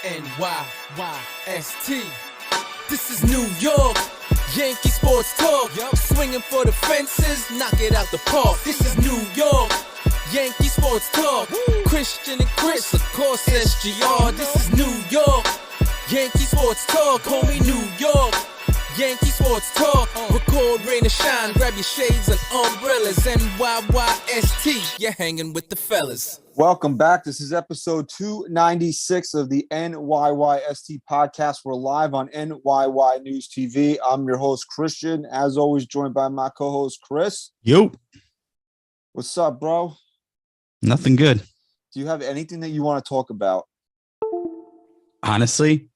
NYYST. This is New York, Yankee sports talk. Swinging for the fences, knock it out the park. This is New York, Yankee sports talk. Christian and Chris, of course SGR. This is New York, Yankee sports talk. Homie, New York, Yankee sports talk. Record, rain or shine, grab your shades and umbrellas. NYYST, you're hanging with the fellas. Welcome back. This is episode 296 of the NYYST podcast. We're live on NYYNewsTV. I'm your host, Christian, as always, joined by my co-host, Chris. Yo. What's up, bro? Nothing good. Do you have anything that you want to talk about? Honestly,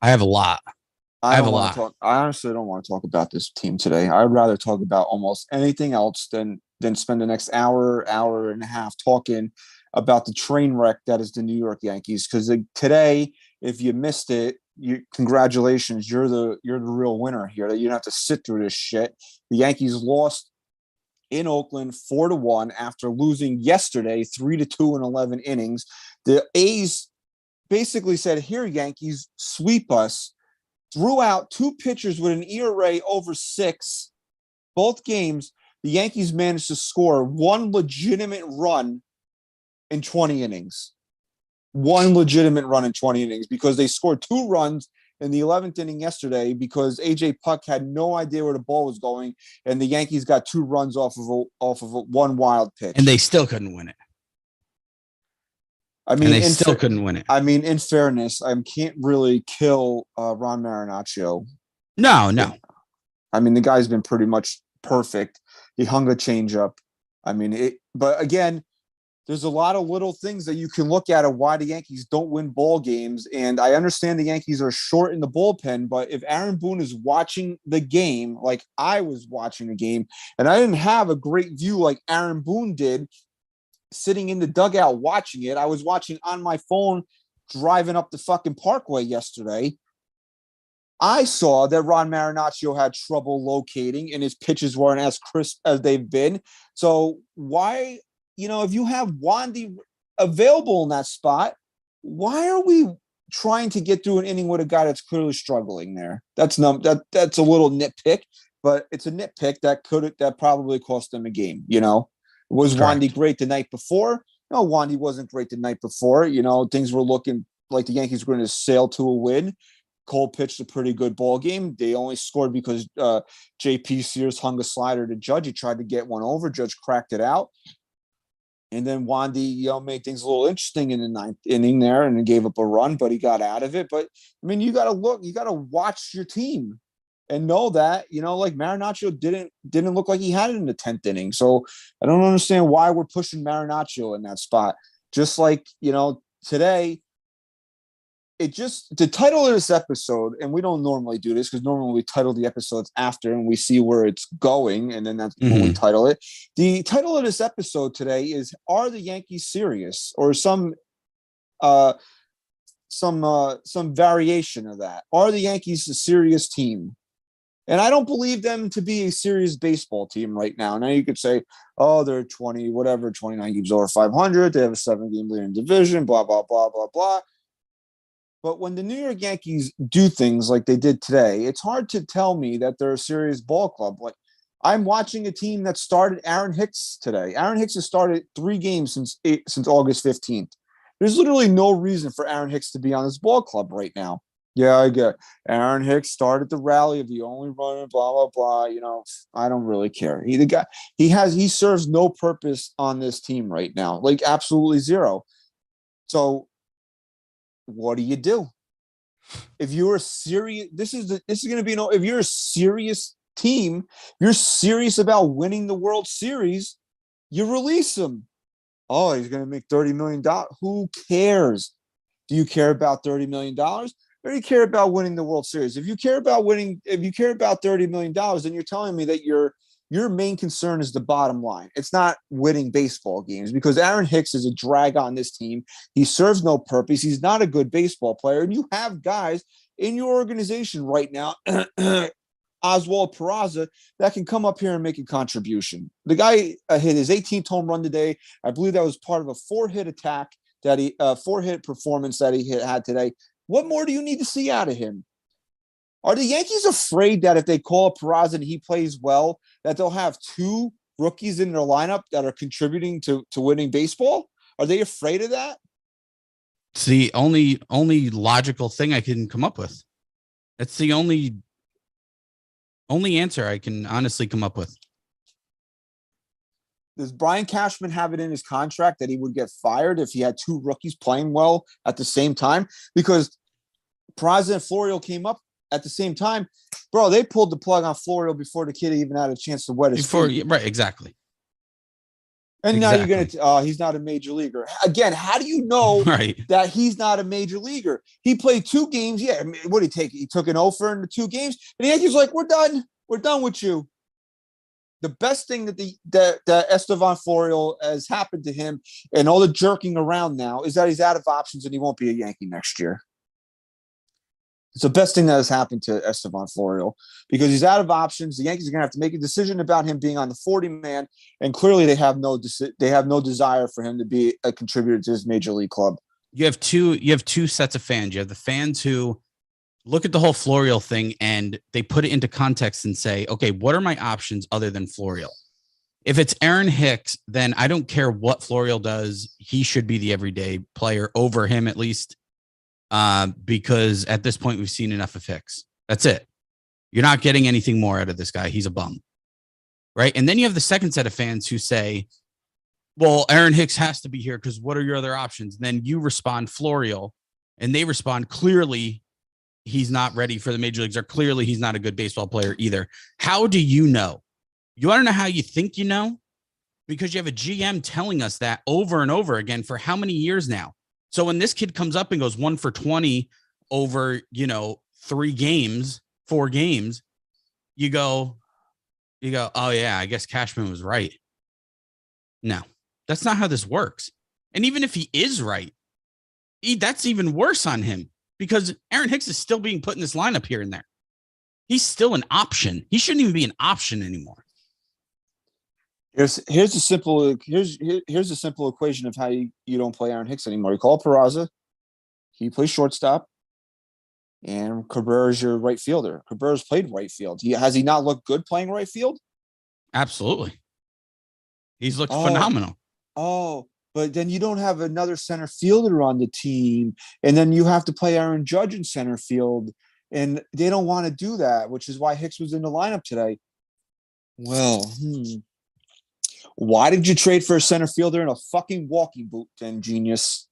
I have a lot. I honestly don't want to talk about this team today. I'd rather talk about almost anything else than spend the next hour and a half talking about the train wreck that is the New York Yankees. Because today, if you missed it, congratulations, you're the real winner here. You don't have to sit through this shit. The Yankees lost in Oakland 4-1 after losing yesterday 3-2 in 11 innings. The A's basically said, "Here, Yankees, sweep us." Threw out two pitchers with an ERA over 6, both games. The Yankees managed to score one legitimate run in 20 innings. One legitimate run in 20 innings because they scored 2 runs in the 11th inning yesterday because A.J. Puck had no idea where the ball was going, and the Yankees got 2 runs off of one wild pitch. And they still couldn't win it. Couldn't win it. I mean, in fairness, I can't really kill Ron Marinaccio. No. I mean, the guy's been pretty much perfect. He hung a changeup. I mean, but again, there's a lot of little things that you can look at of why the Yankees don't win ball games. And I understand the Yankees are short in the bullpen, but if Aaron Boone is watching the game like I was watching the game, and I didn't have a great view like Aaron Boone did, sitting in the dugout watching it. I was watching on my phone driving up the fucking parkway yesterday. I saw that Ron Marinaccio had trouble locating and his pitches weren't as crisp as they've been. So why, if you have Wandy available in that spot, why are we trying to get through an inning with a guy that's clearly struggling there? That's a little nitpick, but it's a nitpick that probably cost them a game, Was Correct. Wandy great the night before? No, Wandy wasn't great the night before. Things were looking like the Yankees were going to sail to a win. Cole pitched a pretty good ball game. They only scored because J.P. Sears hung a slider to Judge. He tried to get one over. Judge cracked it out. And then Wandy, made things a little interesting in the 9th inning there and gave up a run, but he got out of it. But, I mean, you got to watch your team. And know that, like Marinaccio didn't look like he had it in the 10th inning. So I don't understand why we're pushing Marinaccio in that spot. Just like, today, the title of this episode, and we don't normally do this because normally we title the episodes after and we see where it's going, and then that's when we title it. The title of this episode today is, "Are the Yankees serious?" Or some variation of that. Are the Yankees a serious team? And I don't believe them to be a serious baseball team right now. Now you could say, oh, they're 29 games over 500. They have a 7-game lead in division, blah, blah, blah, blah, blah. But when the New York Yankees do things like they did today, it's hard to tell me that they're a serious ball club. Like, I'm watching a team that started Aaron Hicks today. Aaron Hicks has started 3 games since August 15th. There's literally no reason for Aaron Hicks to be on this ball club right now. Yeah, I get it. Aaron Hicks started the rally of the only runner, blah, blah, blah. I don't really care. He serves no purpose on this team right now, like absolutely zero. So what do? If you're a serious, this is going to be, if you're a serious team, you're serious about winning the World Series, you release him. Oh, he's going to make $30 million. Who cares? Do you care about $30 million? Or do you care about winning the World Series? If you care about $30 million, then you're telling me that your main concern is the bottom line. It's not winning baseball games, because Aaron Hicks is a drag on this team. He serves no purpose. He's not a good baseball player. And you have guys in your organization right now, Oswald Peraza, that can come up here and make a contribution. The guy hit his 18th home run today. I believe that was part of a 4-hit attack that he 4-hit performance that he had today. What more do you need to see out of him? Are the Yankees afraid that if they call up Peraza and he plays well, that they'll have 2 rookies in their lineup that are contributing to winning baseball? Are they afraid of that? It's the only logical thing I can come up with. That's the only answer I can honestly come up with. Does Brian Cashman have it in his contract that he would get fired if he had 2 rookies playing well at the same time? Because Peraza and Florial came up at the same time. Bro, they pulled the plug on Florial before the kid even had a chance to wet his feet. Right, exactly. And now you're going to, he's not a major leaguer. Again, how do you know that he's not a major leaguer? He played 2 games. Yeah, what did he take? He took an offer in the 2 games. And the Yankees like, we're done. We're done with you. The best thing that Estevan Florial has happened to him and all the jerking around now is that he's out of options and he won't be a Yankee next year. It's the best thing that has happened to Estevan Florial because he's out of options. The Yankees are going to have to make a decision about him being on the 40-man, and clearly they have no desire for him to be a contributor to his major league club. You have two sets of fans. You have the fans who look at the whole Florial thing and they put it into context and say, okay, what are my options other than Florial? If it's Aaron Hicks, then I don't care what Florial does. He should be the everyday player over him at least. Because at this point we've seen enough of Hicks. That's it. You're not getting anything more out of this guy. He's a bum. Right. And then you have the second set of fans who say, well, Aaron Hicks has to be here because what are your other options? And then you respond Florial and they respond clearly he's not ready for the major leagues or clearly he's not a good baseball player either. How do you know? You want to know how you think you know? Because you have a GM telling us that over and over again for how many years now? So when this kid comes up and goes 1 for 20 over, 4 games, you go, oh yeah, I guess Cashman was right. No, that's not how this works. And even if he is right, that's even worse on him because Aaron Hicks is still being put in this lineup here and there. He's still an option. He shouldn't even be an option anymore. Here's a simple equation of how you don't play Aaron Hicks anymore. You call Peraza, he plays shortstop, and Cabrera's your right fielder. Cabrera's played right field. Has he not looked good playing right field? Absolutely. He's looked phenomenal. Oh, but then you don't have another center fielder on the team, and then you have to play Aaron Judge in center field, and they don't want to do that, which is why Hicks was in the lineup today. Well, why did you trade for a center fielder in a fucking walking boot then, genius?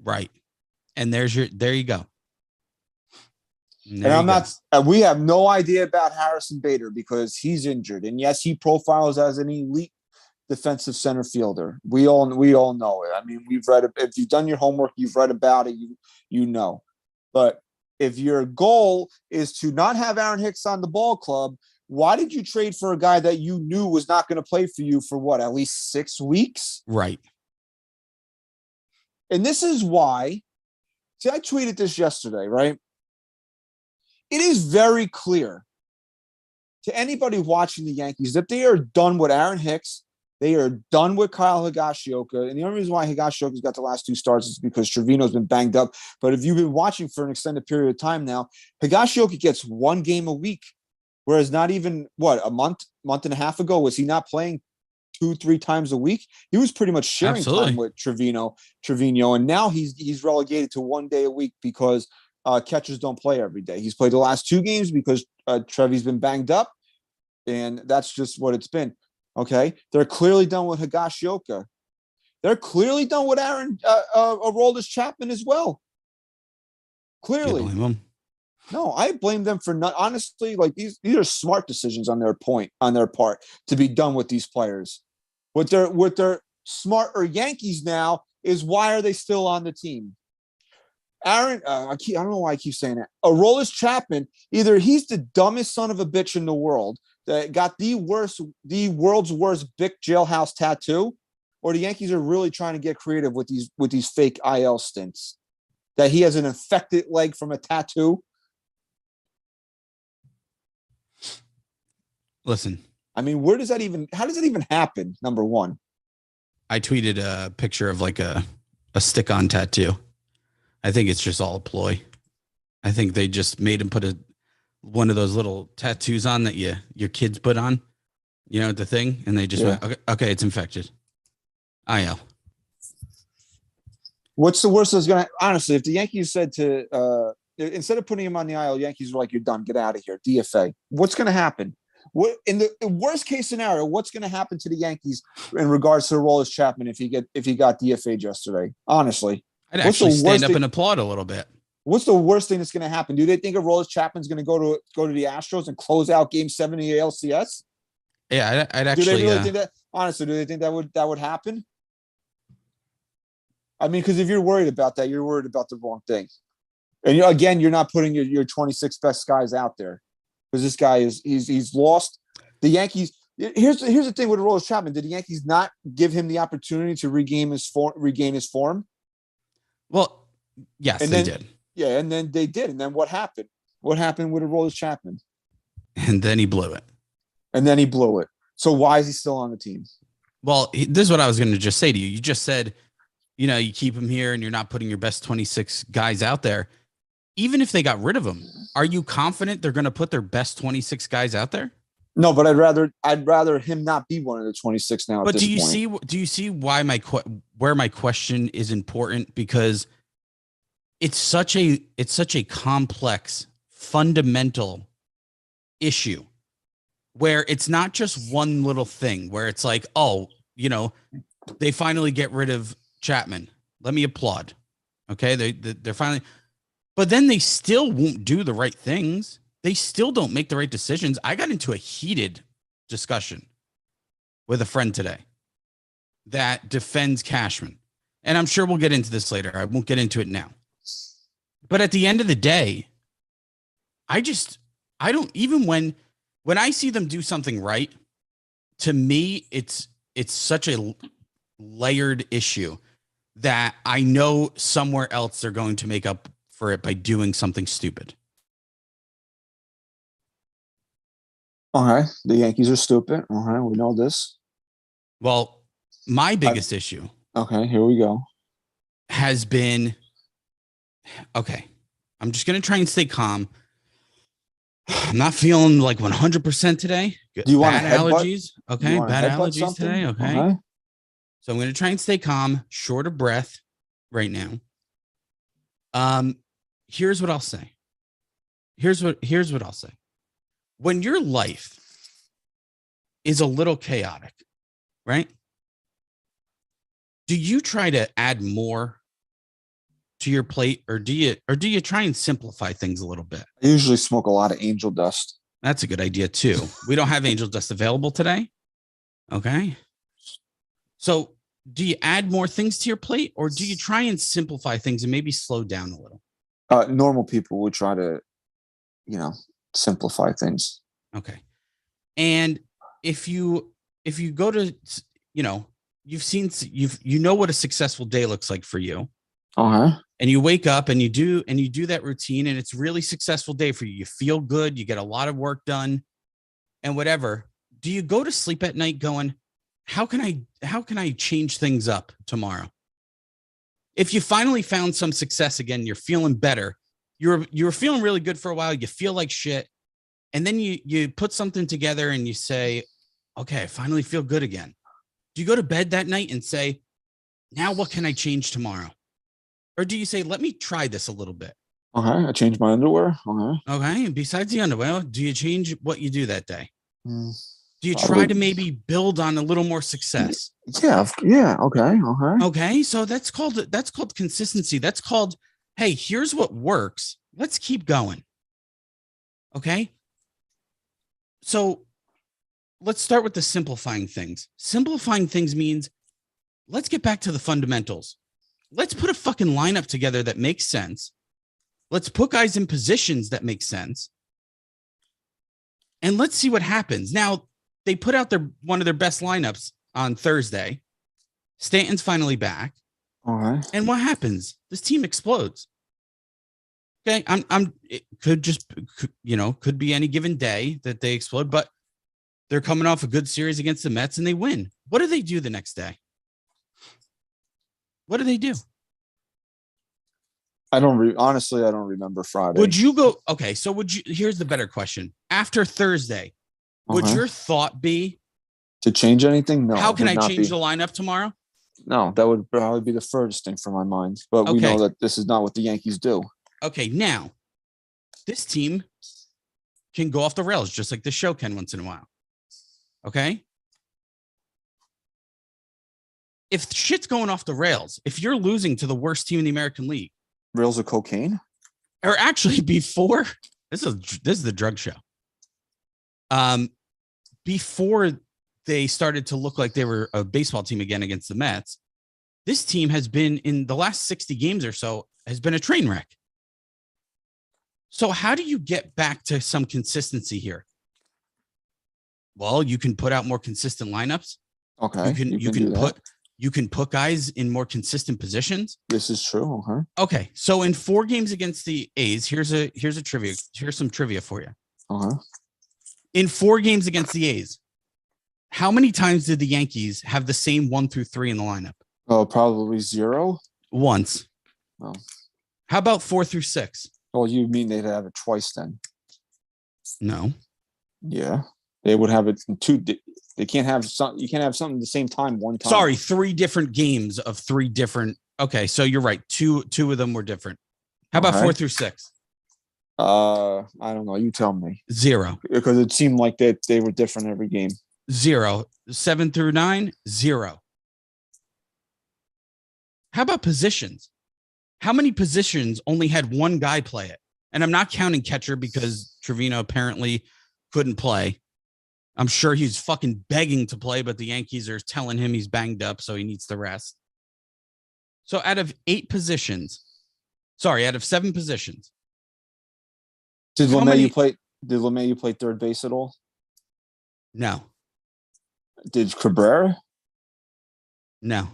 Right. And there you go. We have no idea about Harrison Bader because he's injured. And yes, he profiles as an elite defensive center fielder. We all know it. I mean, we've read it. If you've done your homework, you've read about it, you know. But if your goal is to not have Aaron Hicks on the ball club, why did you trade for a guy that you knew was not going to play for you for at least 6 weeks? Right. And this is why, I tweeted this yesterday, right? It is very clear to anybody watching the Yankees that they are done with Aaron Hicks. They are done with Kyle Higashioka. And the only reason why Higashioka's got the last 2 starts is because Trevino's been banged up. But if you've been watching for an extended period of time now, Higashioka gets 1 game a week. Whereas not even, a month and a half ago, was he not playing 2-3 times a week? He was pretty much sharing time with Trevino, and now he's relegated to 1 day a week because catchers don't play every day. He's played the last 2 games because Trevi's been banged up, and that's just what it's been. Okay, they're clearly done with Higashioka. They're clearly done with Aaron Aroldis Chapman as well. Clearly. You blame him? No, I blame them for not. Honestly, these are smart decisions on their part to be done with these players. What they're smarter Yankees now is why are they still on the team? Aaron, I don't know why I keep saying that. Aroldis Chapman, either he's the dumbest son of a bitch in the world that got the world's worst Bic jailhouse tattoo, or the Yankees are really trying to get creative with these fake IL stints. That he has an infected leg from a tattoo. Listen, I mean, how does that even happen? Number one, I tweeted a picture of a a stick-on tattoo. I think it's just all a ploy. I think they just made him put one of those little tattoos on that your kids put on, the thing, and they just went, okay, it's infected. IL. What's the worst that's going to, honestly, if the Yankees said to, instead of putting him on the IL, Yankees were like, you're done, get out of here, DFA. What's going to happen? What in the worst case scenario, what's going to happen to the Yankees in regards to Aroldis Chapman if he got DFA'd yesterday? Honestly, I'd actually stand up and applaud a little bit. What's the worst thing that's going to happen? Do they think Aroldis Chapman's going to go to the Astros and close out Game 7 of the ALCS? Yeah, I'd actually. Do they really think that? Honestly, do they think that would happen? I mean, because if you're worried about that, you're worried about the wrong thing. And you're not putting your 26 best guys out there because this guy he's lost. The Yankees. Here's the thing with Aroldis Chapman. Did the Yankees not give him the opportunity to regain his form? Well, yes, they did. Yeah, and then they did. And then what happened? What happened with Aroldis Chapman? And then he blew it. So why is he still on the team? Well, this is what I was going to just say to you. You just said, you keep him here and you're not putting your best 26 guys out there. Even if they got rid of him, are you confident they're going to put their best 26 guys out there? No, but I'd rather him not be one of the 26 now. But do you see why where my question is important? Because it's such a complex, fundamental issue where it's not just one little thing where it's like, they finally get rid of Chapman. Let me applaud. Okay. They're finally, but then they still won't do the right things. They still don't make the right decisions. I got into a heated discussion with a friend today that defends Cashman. And I'm sure we'll get into this later. I won't get into it now. But at the end of the day, I don't, even when I see them do something right, to me, it's such a layered issue that I know somewhere else they're going to make up for it by doing something stupid. Okay, the Yankees are stupid. Okay, we know this. Well, my biggest issue. Okay, here we go. Has been, okay, I'm just going to try and stay calm. I'm not feeling like 100% today. Do you want bad allergies? Okay, bad allergies something? today. Okay. So I'm going to try and stay calm, short of breath right now. Here's what I'll say. Here's what I'll say. When your life is a little chaotic, right? Do you try to add more to your plate, or do you try and simplify things a little bit? I usually smoke a lot of angel dust. That's a good idea too. We don't have angel dust available today. Okay. So do you add more things to your plate, or do you try and simplify things and maybe slow down a little? Normal people would try to, simplify things. Okay. And if you go to, you know what a successful day looks like for you. Uh-huh. And you wake up and you do that routine, and it's a really successful day for you. You feel good. You get a lot of work done and whatever. Do you go to sleep at night going, how can I change things up tomorrow? If you finally found some success again, you're feeling better. You're feeling really good for a while. You feel like shit. And then you put something together and you say, okay, I finally feel good again. Do you go to bed that night and say, now what can I change tomorrow? Or do you say, let me try this a little bit? Okay, I changed my underwear. Okay, and besides the underwear, do you change what you do that day? Do you Probably. try to maybe build on a little more success? Yeah, okay. Okay, so that's called consistency. That's called, hey, here's what works. Let's keep going. Okay? So let's start with the simplifying things. Simplifying things means let's get back to the fundamentals. Let's put a fucking lineup together that makes sense. Let's put guys in positions that make sense. And let's see what happens. Now, they put out one of their best lineups on Thursday. Stanton's finally back. All right. And what happens? This team explodes. Okay, it could be any given day that they explode, but they're coming off a good series against the Mets and they win. What do they do the next day? What do they do? Honestly, I don't remember Friday. Would you go? Okay, so here's the better question. After Thursday, would your thought be to change anything? No. How can I change the lineup tomorrow? No, that would probably be the furthest thing from my mind. But we know that this is not what the Yankees do. Okay, now this team can go off the rails just like the show can once in a while. Okay. If shit's going off the rails, if you're losing to the worst team in the American League, rails of cocaine, or actually before this is the drug show. Before they started to look like they were a baseball team again against the Mets, this team has been in the last 60 games or so has been a train wreck. So how do you get back to some consistency here? Well, you can put out more consistent lineups. Okay. You can put guys in more consistent positions. This is true. Okay. So in 4 games against the A's, here's some trivia for you. In 4 games against the A's, how many times did the Yankees have the same 1 through 3 in the lineup? Oh, probably 0. Once. Oh. How about 4 through 6? Oh, you mean they'd have it twice then? No. Yeah. They would have it in 2. They can't have something. You can't have something at the same time one time. Sorry, 3 different games of 3 different. Okay, so you're right. Two of them were different. How about 4 through 6? I don't know. You tell me. 0. Because it seemed like that they were different every game. 0. 7 through 9, 0. How about positions? How many positions only had one guy play it? And I'm not counting catcher because Trevino apparently couldn't play. I'm sure he's fucking begging to play, but the Yankees are telling him he's banged up, so he needs to rest. So out of 7 positions. Did LeMahieu play third base at all? No. Did Cabrera? No.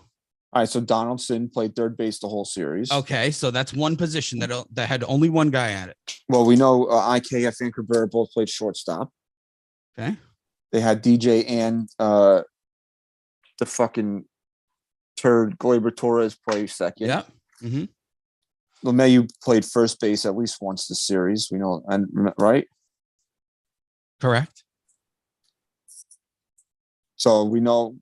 All right, so Donaldson played third base the whole series. Okay, so that's one position that had only one guy at it. Well, we know IKF and Cabrera both played shortstop. Okay. They had DJ and the fucking turd Gleyber Torres play second. Yeah. Mm-hmm. LeMahieu played first base at least once this series. We know, and right? Correct. So we know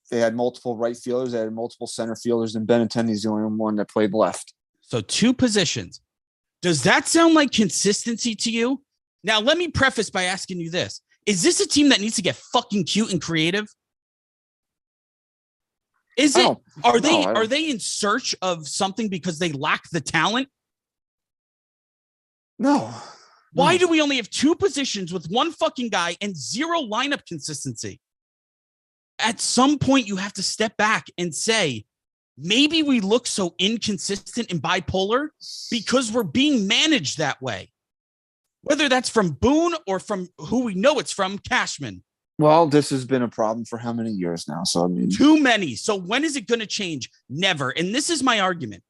they had multiple right fielders. They had multiple center fielders, and Benintendi's the only one that played left. So 2 positions. Does that sound like consistency to you? Now, let me preface by asking you this. Is this a team that needs to get fucking cute and creative? Are they in search of something because they lack the talent? No. Why do we only have 2 positions with 1 fucking guy and 0 lineup consistency? At some point, you have to step back and say, maybe we look so inconsistent and bipolar because we're being managed that way. Whether that's from Boone or from who we know it's from, Cashman. Well, this has been a problem for how many years now? So I mean, too many. So when is it going to change? Never. And this is my argument.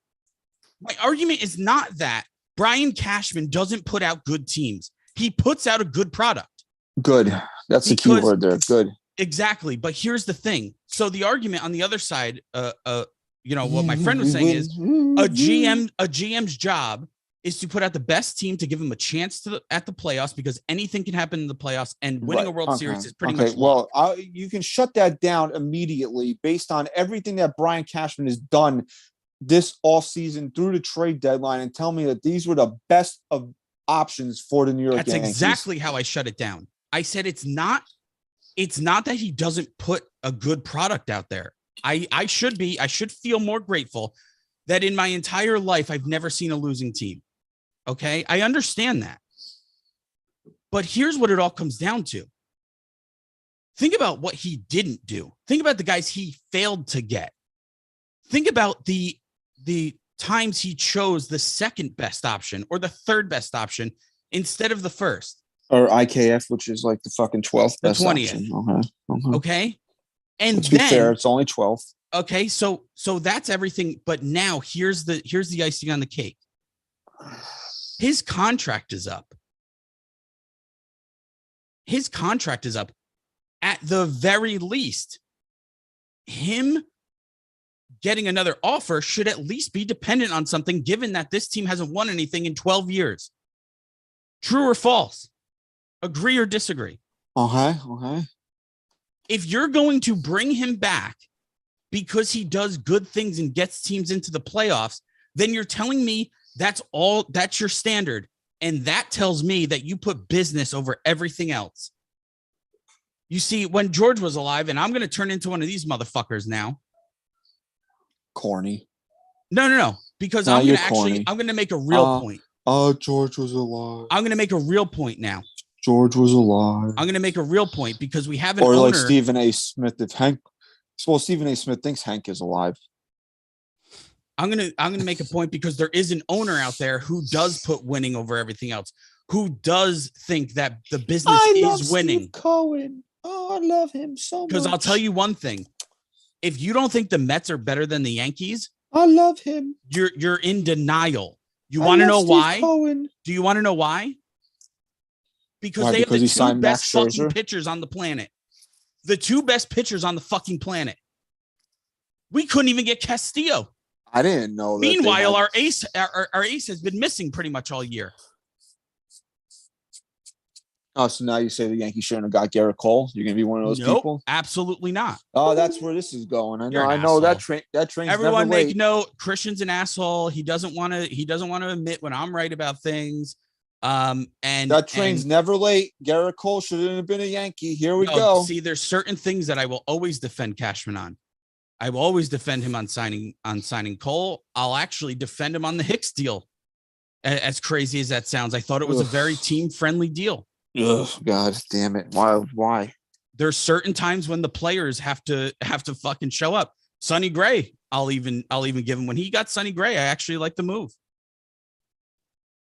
My argument is not that Brian Cashman doesn't put out good teams. He puts out a good product. Good. That's the key word there. Good. Exactly. But here's the thing. So the argument on the other side, what my friend was saying is a GM's job is to put out the best team to give him a chance at the playoffs because anything can happen in the playoffs and winning a World Series is pretty much. Well, you can shut that down immediately based on everything that Brian Cashman has done this offseason through the trade deadline and tell me that these were the best of options for the New York Yankees. That's exactly how I shut it down. I said it's not that he doesn't put a good product out there. I should feel more grateful that in my entire life I've never seen a losing team. Okay, I understand that. But here's what it all comes down to. Think about what he didn't do. Think about the guys he failed to get. Think about the times he chose the second best option or the third best option instead of the first. Or IKF, which is like the fucking 12th best 20th. Option. Okay. And to be fair, it's only 12th. Okay, so that's everything. But now here's the icing on the cake. His contract is up. At the very least, him getting another offer should at least be dependent on something, given that this team hasn't won anything in 12 years. True or false? Agree or disagree? Okay. If you're going to bring him back because he does good things and gets teams into the playoffs, then you're telling me that's your standard. And that tells me that you put business over everything else. You see, when George was alive, and I'm going to turn into one of these motherfuckers now. Corny. No. Because I'm going to make a real point. George was alive. I'm going to make a real point now. George was alive. I'm going to make a real point because we have an owner. Or like Stephen A. Smith. Stephen A. Smith thinks Hank is alive. I'm gonna make a point because there is an owner out there who does put winning over everything else, who does think that the business is winning. Steve Cohen. Oh, I love him so much. Because I'll tell you one thing: if you don't think the Mets are better than the Yankees, I love him. You're in denial. You want to know why? Cohen. Do you want to know why? Because they have the two best fucking pitchers on the planet. The two best pitchers on the fucking planet. We couldn't even get Castillo. I didn't know that. Meanwhile, our ace has been missing pretty much all year. Oh, so now you say the Yankees shouldn't have got Garrett Cole? You're gonna be one of those people? Absolutely not. Oh, that's where this is going. I know that train. That train's Everyone never make late. note. Christian's an asshole. He doesn't want to admit when I'm right about things. And that train's never late. Garrett Cole shouldn't have been a Yankee. Here we go. See, there's certain things that I will always defend Cashman on. I will always defend him on signing Cole. I'll actually defend him on the Hicks deal. As crazy as that sounds, I thought it was a very team-friendly deal. Ugh, God damn it. Why? There's certain times when the players have to fucking show up. Sonny Gray, I'll even give him when he got Sonny Gray. I actually like the move.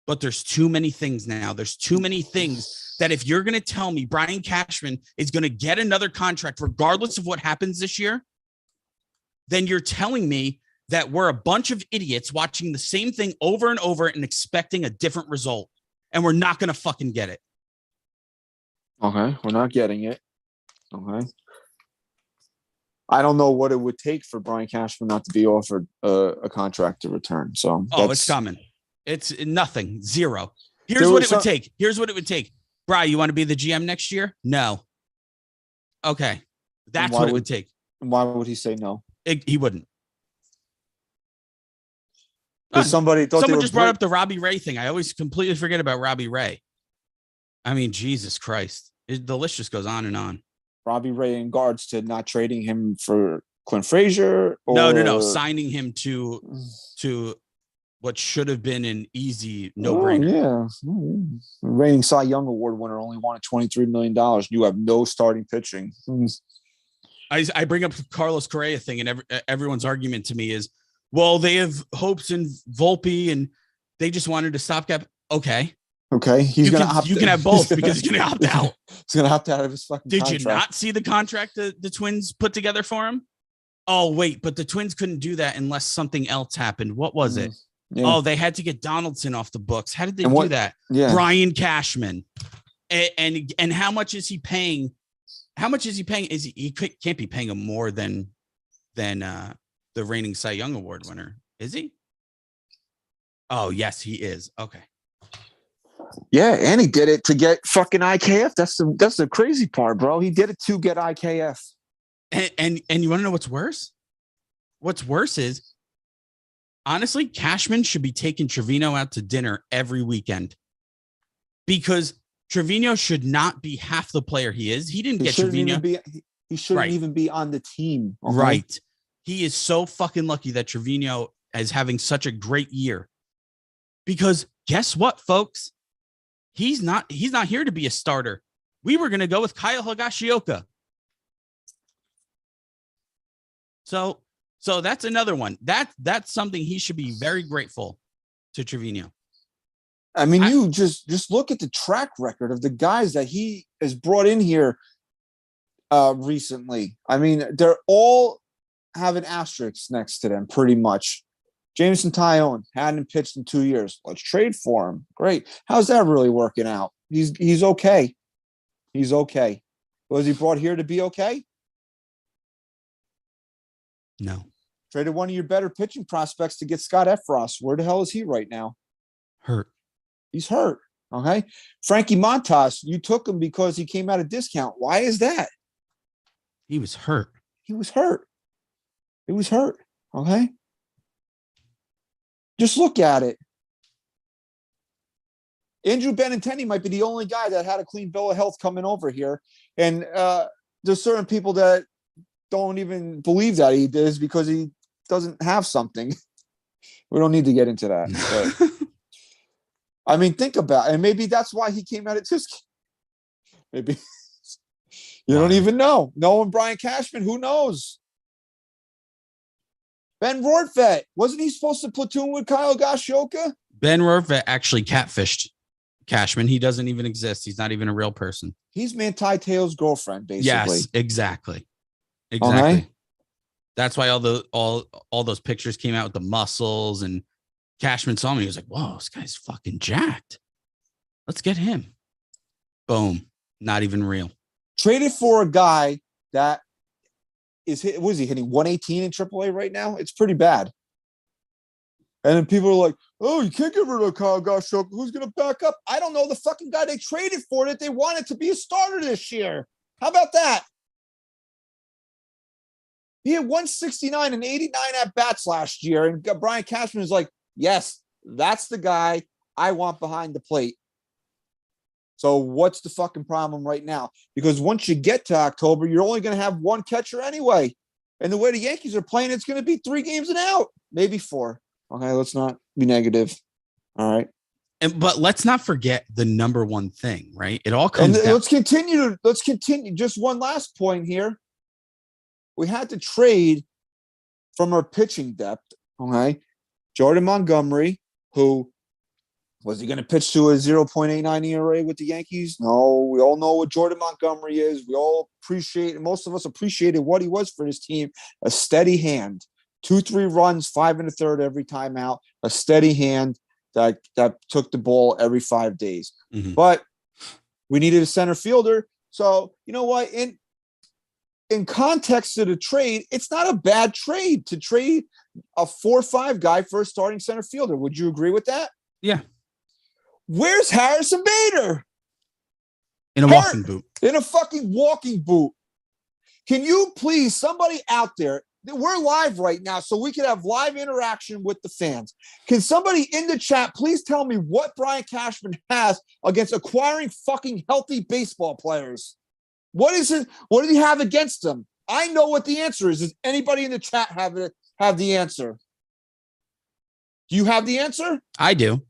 But there's too many things now. There's too many things that if you're going to tell me Brian Cashman is going to get another contract regardless of what happens this year, then you're telling me that we're a bunch of idiots watching the same thing over and over and expecting a different result. And we're not going to fucking get it. Okay. We're not getting it. Okay. I don't know what it would take for Brian Cashman not to be offered a contract to return. So it's coming. It's nothing. Zero. Here's what it would take. Brian, you want to be the GM next year? No. Okay. That's what it would take. Why would he say no? He wouldn't. Someone just brought up the Robbie Ray thing. I always completely forget about Robbie Ray. I mean, Jesus Christ. The list just goes on and on. Robbie Ray in regards to not trading him for Clint Frazier? No. Signing him to what should have been an easy no-brainer. Yeah. Reigning Cy Young Award winner only wanted $23 million. You have no starting pitching. I bring up the Carlos Correa thing, and everyone's argument to me is, well, they have hopes in Volpe, and they just wanted to stopgap. Okay. You can have both because he's going to opt out. He's going to opt out of his fucking contract. Did you not see the contract the Twins put together for him? Oh, wait, but the Twins couldn't do that unless something else happened. What was it? Yeah. Oh, they had to get Donaldson off the books. How did they do that? Yeah. Brian Cashman. And how much is he paying? How much is he paying? He can't be paying him more than the reigning Cy Young Award winner, is he? Oh, yes, he is. Okay. Yeah, and he did it to get fucking IKF. That's the crazy part, bro. He did it to get IKF. And you want to know what's worse? What's worse is, honestly, Cashman should be taking Trevino out to dinner every weekend because Trevino should not be half the player he is. He didn't get Trevino. He shouldn't even be on the team. Okay? Right. He is so fucking lucky that Trevino is having such a great year because guess what, folks? He's not here to be a starter. We were going to go with Kyle Higashioka. So that's another one. That's something he should be very grateful to Trevino. I mean, you just look at the track record of the guys that he has brought in here recently. I mean, they're all having asterisks next to them pretty much. Jameson Taillon hadn't pitched in 2 years. Let's trade for him. Great. How's that really working out? He's okay. He's okay. Was he brought here to be okay? No. Traded one of your better pitching prospects to get Scott Efros. Where the hell is he right now? Hurt. He's hurt. Okay. Frankie Montas, you took him because he came out of discount. Why is that? He was hurt. He was hurt. He was hurt. Okay. Just look at it. Andrew Benintendi might be the only guy that had a clean bill of health coming over here. And there's certain people that don't even believe that he is because he doesn't have something. We don't need to get into that. But, I mean, think about it. And maybe that's why he came out of discount. Maybe you don't even know. Knowing Brian Cashman, who knows? Ben Rortvedt, wasn't he supposed to platoon with Kyle Gashioka? Ben Rortvedt actually catfished Cashman. He doesn't even exist. He's not even a real person. He's Manti Te'o's girlfriend, basically. Yes, exactly. Okay. That's why all those pictures came out with the muscles, and Cashman saw me. He was like, "Whoa, this guy's fucking jacked. Let's get him." Boom. Not even real. Traded for a guy that is hit. What is he hitting? 118 in AAA right now? It's pretty bad. And then people are like, "Oh, you can't get rid of Kyle Gashioka. Who's going to back up?" I don't know. The fucking guy they traded for that they wanted to be a starter this year. How about that? He had 169 and 89 at bats last year. And Brian Cashman is like, yes, that's the guy I want behind the plate. So what's the fucking problem right now? Because once you get to October, you're only going to have one catcher anyway. And the way the Yankees are playing, it's going to be 3 games and out, maybe 4. Okay, let's not be negative. All right. But let's not forget the number one thing, right? It all comes down. Let's continue. Just one last point here. We had to trade from our pitching depth. Okay. Jordan Montgomery, who was he going to pitch to a 0.89 ERA with the Yankees? No, we all know what Jordan Montgomery is. We all appreciate, most of us appreciated what he was for his team. A steady hand, 2-3 runs, 5 1/3 every time out, a steady hand that took the ball every 5 days. Mm-hmm. But we needed a center fielder. So, you know what? In context of the trade, it's not a bad trade to trade a 4-5 guy for a starting center fielder. Would you agree with that? Yeah. Where's Harrison Bader? In a walking boot. In a fucking walking boot. Can you please, somebody out there, we're live right now, so we can have live interaction with the fans. Can somebody in the chat please tell me what Brian Cashman has against acquiring fucking healthy baseball players? What is it? What do you have against them? I know what the answer is. Does anybody in the chat have the answer? Do you have the answer? I do.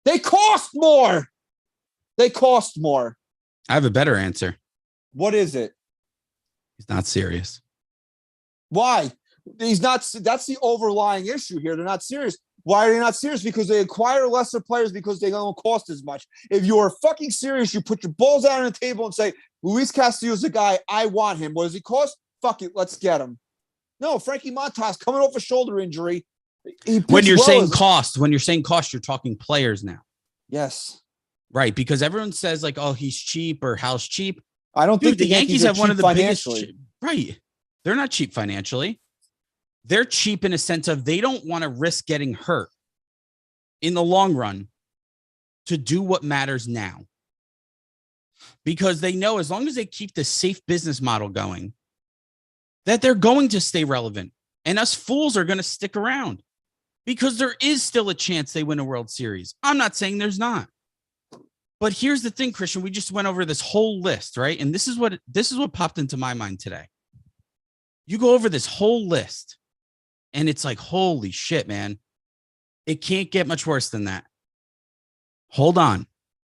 They cost more. They cost more. I have a better answer. What is it? He's not serious. Why? He's not. That's the overlying issue here. They're not serious. Why are they not serious? Because they acquire lesser players because they don't cost as much. If you're fucking serious, you put your balls out on the table and say, Luis Castillo's the guy, I want him. What does he cost? Fuck it, let's get him. No, Frankie Montas coming off a shoulder injury. When you're saying cost, you're talking players now. Yes. Right, because everyone says like, oh, he's cheap or how's cheap. I don't think the Yankees have one of the biggest. Right. They're not cheap financially. They're cheap in a sense of they don't want to risk getting hurt in the long run to do what matters now. Because they know as long as they keep the safe business model going, that they're going to stay relevant. And us fools are going to stick around because there is still a chance they win a World Series. I'm not saying there's not. But here's the thing, Christian. We just went over this whole list, right? And this is what popped into my mind today. You go over this whole list, and it's like, holy shit, man. It can't get much worse than that. Hold on.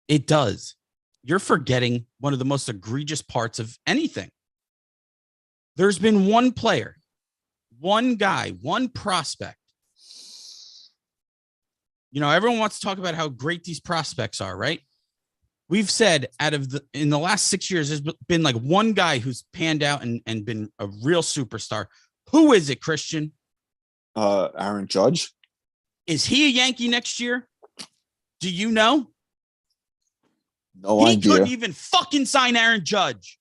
It does. You're forgetting one of the most egregious parts of anything. There's been one player, one guy, one prospect. You know, everyone wants to talk about how great these prospects are, right? We've said in the last 6 years, there's been like one guy who's panned out and been a real superstar. Who is it, Christian? Aaron Judge. Is he a Yankee next year? Do you know? No idea. He couldn't even fucking sign Aaron Judge.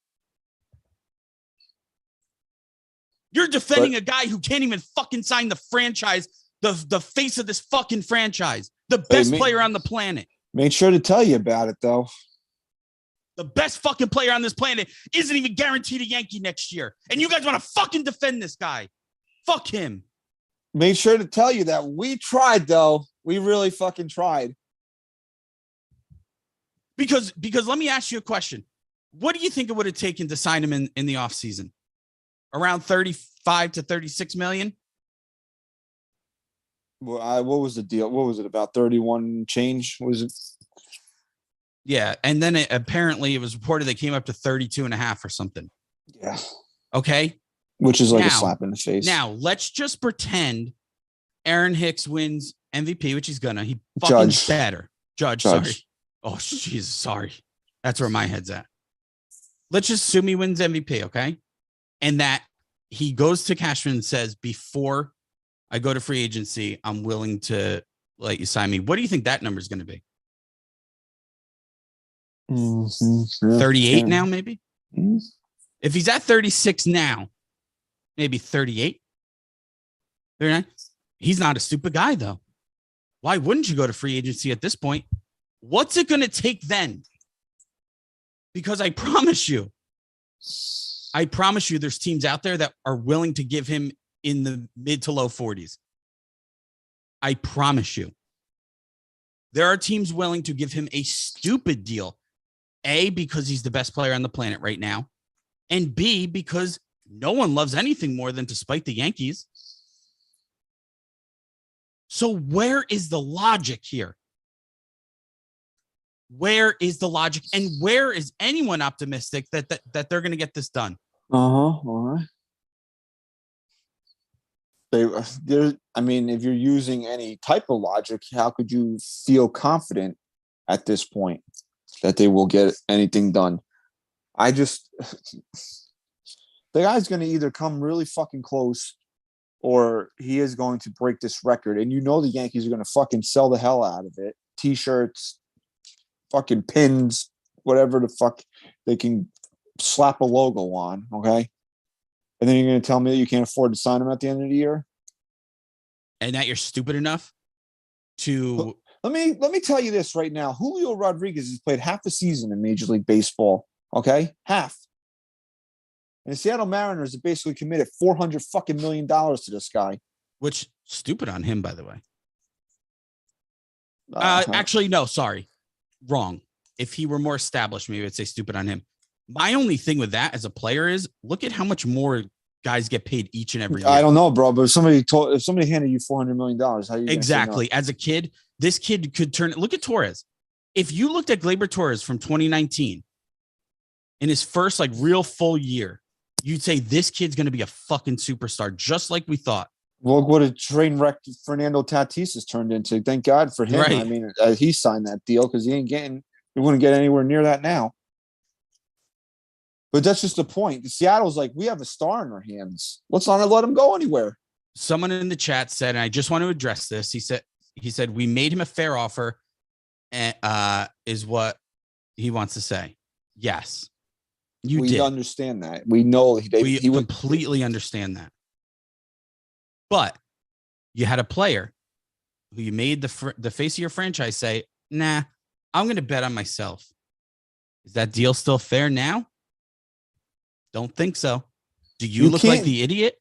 You're defending a guy who can't even fucking sign the franchise, the face of this fucking franchise, the best player on the planet. Made sure to tell you about it, though. The best fucking player on this planet isn't even guaranteed a Yankee next year. And you guys want to fucking defend this guy. Fuck him. Made sure to tell you that we tried, though. We really fucking tried. Because let me ask you a question. What do you think it would have taken to sign him in the offseason? Around 35 to 36 million? Well, what was the deal? What was it, about 31 change? Was it? Yeah. And then apparently it was reported they came up to 32 and a half or something. Yeah. Okay. Which is like a slap in the face. Now, let's just pretend Aaron Hicks wins MVP, which he's gonna. He fucking better. Judge. Sorry. Oh, Jesus. Sorry. That's where my head's at. Let's just assume he wins MVP, okay? And that he goes to Cashman and says, before I go to free agency, I'm willing to let you sign me. What do you think that number is going to be? 38 now, maybe? Mm-hmm. If he's at 36 now, maybe 38. 39. He's not a stupid guy, though. Why wouldn't you go to free agency at this point? What's it going to take then? Because I promise you, there's teams out there that are willing to give him in the mid to low 40s. I promise you. There are teams willing to give him a stupid deal. A, because he's the best player on the planet right now. And B, because no one loves anything more than to spite the Yankees. So where is the logic here? Where is the logic? And where is anyone optimistic that they're going to get this done? All right. I mean, if you're using any type of logic, how could you feel confident at this point that they will get anything done? The guy's going to either come really fucking close or he is going to break this record. And you know the Yankees are going to fucking sell the hell out of it. T-shirts, fucking pins, whatever the fuck they can slap a logo on, okay? And then you're going to tell me that you can't afford to sign him at the end of the year? And that you're stupid enough to... Let me tell you this right now. Julio Rodriguez has played half the season in Major League Baseball, okay? Half. And the Seattle Mariners have basically committed $400 fucking million to this guy. Which, stupid on him, by the way. Actually, no, sorry. Wrong. If he were more established, maybe I'd say stupid on him. My only thing with that as a player is look at how much more guys get paid each and every year. I don't know, bro, but if somebody handed you $400 million, how you exactly? No? As a kid, this kid could turn. Look at Torres. If you looked at Gleyber Torres from 2019 in his first real full year, you'd say this kid's going to be a fucking superstar, just like we thought. Look what a train wreck Fernando Tatis has turned into. Thank God for him. Right. I mean, he signed that deal because he wouldn't get anywhere near that now. But that's just the point. Seattle's like, we have a star in our hands. Let's not let him go anywhere. Someone in the chat said, and I just want to address this. He said we made him a fair offer, is what he wants to say. Yes, we understand that. We know we completely understand that. But you had a player who you made the face of your franchise say, nah, I'm going to bet on myself. Is that deal still fair now? Don't think so. Do you look like the idiot?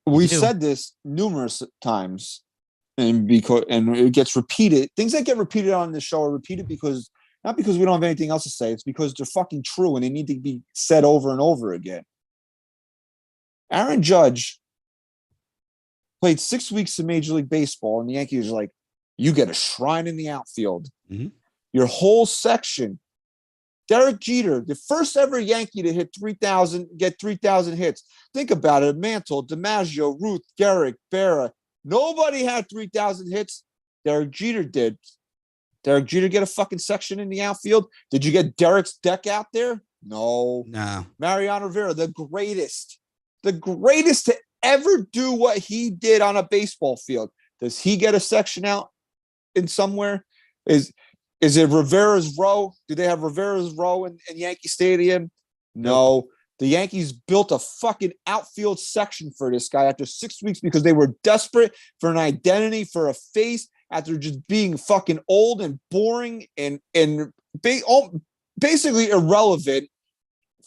We've said this numerous times, and it gets repeated. Things that get repeated on this show are repeated not because we don't have anything else to say. It's because they're fucking true and they need to be said over and over again. Aaron Judge played 6 weeks in Major League Baseball, and the Yankees are like, you get a shrine in the outfield. Mm-hmm. Your whole section. Derek Jeter, the first ever Yankee to get 3,000 hits. Think about it. Mantle, DiMaggio, Ruth, Gehrig, Berra. Nobody had 3,000 hits. Derek Jeter did. Derek Jeter get a fucking section in the outfield? Did you get Derek's deck out there? No. Mariano Rivera, the greatest to ever do what he did on a baseball field. Does he get a section out in somewhere? Is it Rivera's Row? Do they have Rivera's Row in Yankee Stadium? No. The Yankees built a fucking outfield section for this guy after 6 weeks because they were desperate for an identity, for a face, after just being fucking old and boring and basically irrelevant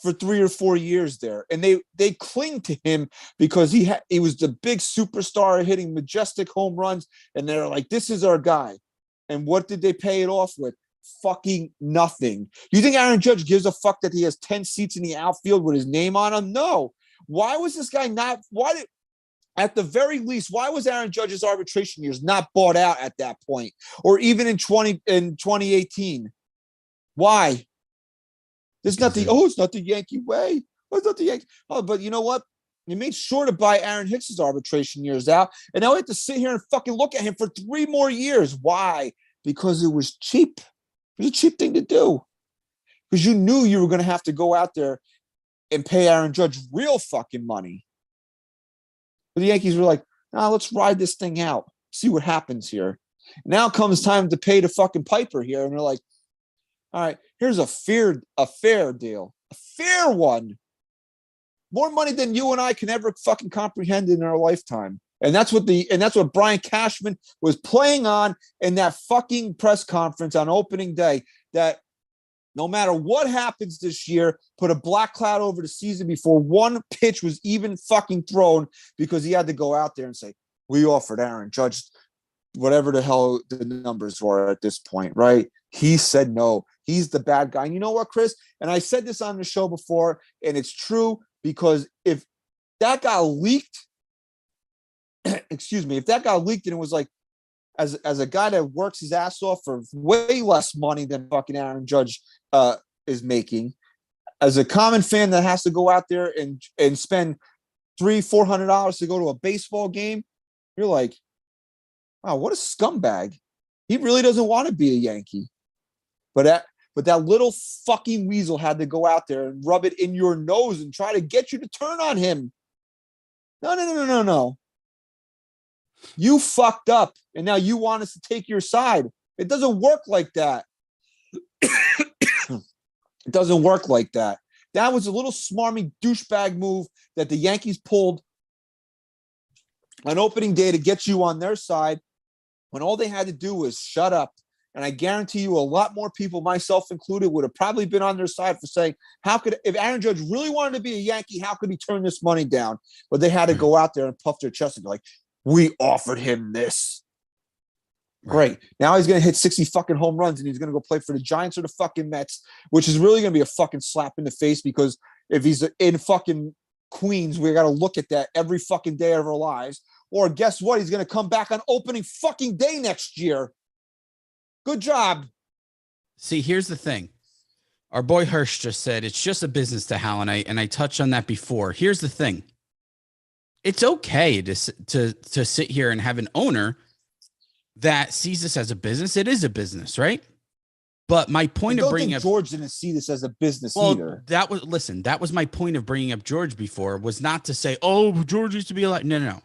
for 3 or 4 years there. And they cling to him because he was the big superstar hitting majestic home runs. And they're like, this is our guy. And what did they pay it off with? Fucking nothing. You think Aaron Judge gives a fuck that he has 10 seats in the outfield with his name on them? No. Why was this guy not? At the very least, why was Aaron Judge's arbitration years not bought out at that point, or even in 2018? Why? It's not the Yankee way. Oh, it's not the Yankee. Oh, but you know what? You made sure to buy Aaron Hicks's arbitration years out, and now we have to sit here and fucking look at him for 3 more years. Why? Because it was cheap. It was a cheap thing to do. Because you knew you were going to have to go out there and pay Aaron Judge real fucking money. But the Yankees were like, nah, let's ride this thing out. See what happens here. Now comes time to pay the fucking piper here. And they're like, all right, here's a fair deal. A fair one. More money than you and I can ever fucking comprehend in our lifetime. And that's what Brian Cashman was playing on in that fucking press conference on opening day, that no matter what happens this year, put a black cloud over the season before one pitch was even fucking thrown, because he had to go out there and say, we offered Aaron Judge whatever the hell the numbers were at this point, right? He said no. He's the bad guy. And you know what, Chris? And I said this on the show before, and it's true, because if that got leaked, excuse me, if that got leaked and it was like, as a guy that works his ass off for way less money than fucking Aaron Judge is making, as a common fan that has to go out there and spend $300-$400 to go to a baseball game, you're like, wow, what a scumbag. He really doesn't want to be a Yankee. But that little fucking weasel had to go out there and rub it in your nose and try to get you to turn on him. No. You fucked up, and now you want us to take your side. It doesn't work like that. It doesn't work like that. That was a little smarmy douchebag move that the Yankees pulled on opening day to get you on their side, when all they had to do was shut up. And I guarantee you a lot more people, myself included, would have probably been on their side for saying, if Aaron Judge really wanted to be a Yankee, how could he turn this money down? But they had to go out there and puff their chest and be like, we offered him this. Great. Now he's going to hit 60 fucking home runs, and he's going to go play for the Giants or the fucking Mets, which is really going to be a fucking slap in the face, because if he's in fucking Queens, we got to look at that every fucking day of our lives. Or guess what? He's going to come back on opening fucking day next year. Good job. See, here's the thing. Our boy Hirsch just said it's just a business to Hal, and I touched on that before. Here's the thing. It's okay to sit here and have an owner that sees this as a business. It is a business, right? But my point of bringing up George didn't see this as a business either. That was my point of bringing up George before, was not to say, oh, George used to be like, no.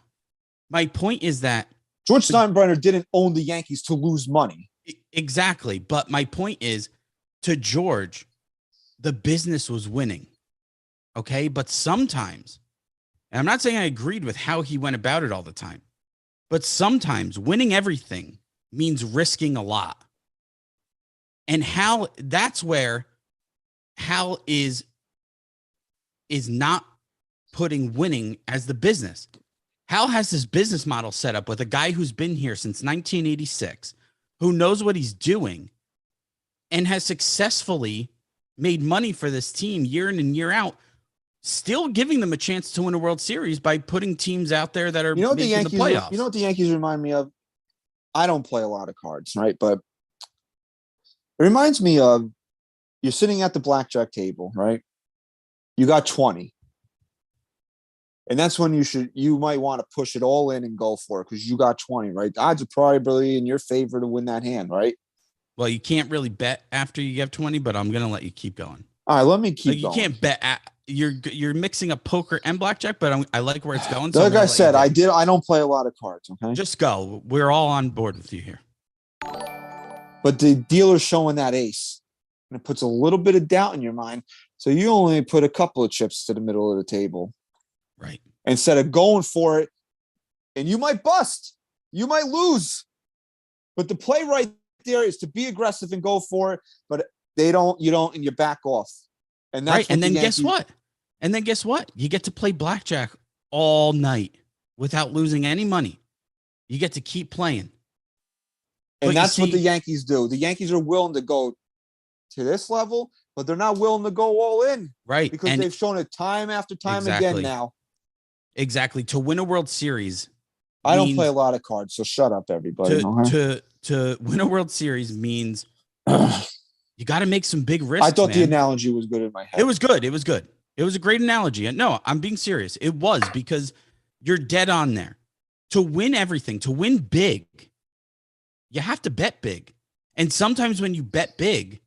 My point is that George Steinbrenner didn't own the Yankees to lose money. Exactly. But my point is, to George, the business was winning. Okay. But sometimes, and I'm not saying I agreed with how he went about it all the time, but sometimes winning everything means risking a lot. And that's where Hal is not putting winning as the business. Hal has this business model set up with a guy who's been here since 1986, who knows what he's doing, and has successfully made money for this team year in and year out, still giving them a chance to win a World Series by putting teams out there that are making the playoffs. You know what the Yankees remind me of? I don't play a lot of cards, right? But it reminds me of, you're sitting at the blackjack table, right? You got 20. And that's when you might want to push it all in and go for it, because you got 20, right? The odds are probably in your favor to win that hand, right? Well, you can't really bet after you have 20, but I'm going to let you keep going. All right, let me keep going. You can't bet. You're mixing up poker and blackjack, but I like where it's going. So like I said, I don't play a lot of cards, okay? Just go. We're all on board with you here. But the dealer's showing that ace, and it puts a little bit of doubt in your mind So you only put a couple of chips to the middle of the table. Right. Instead of going for it, and you might bust, you might lose. But the play right there is to be aggressive and go for it, but you don't, and you back off. And that's right. And then Yankees, guess what? And then guess what? You get to play blackjack all night without losing any money. You get to keep playing. And that's what the Yankees do. The Yankees are willing to go to this level, but they're not willing to go all in. Right. Because they've shown it time after time again now. Exactly. To win a World Series. I don't play a lot of cards, so shut up, everybody. To win a World Series means you got to make some big risks. I thought the analogy was good in my head. It was good. It was good. It was a great analogy. And no, I'm being serious. It was, because you're dead on there. To win everything, to win big, you have to bet big. And sometimes when you bet big,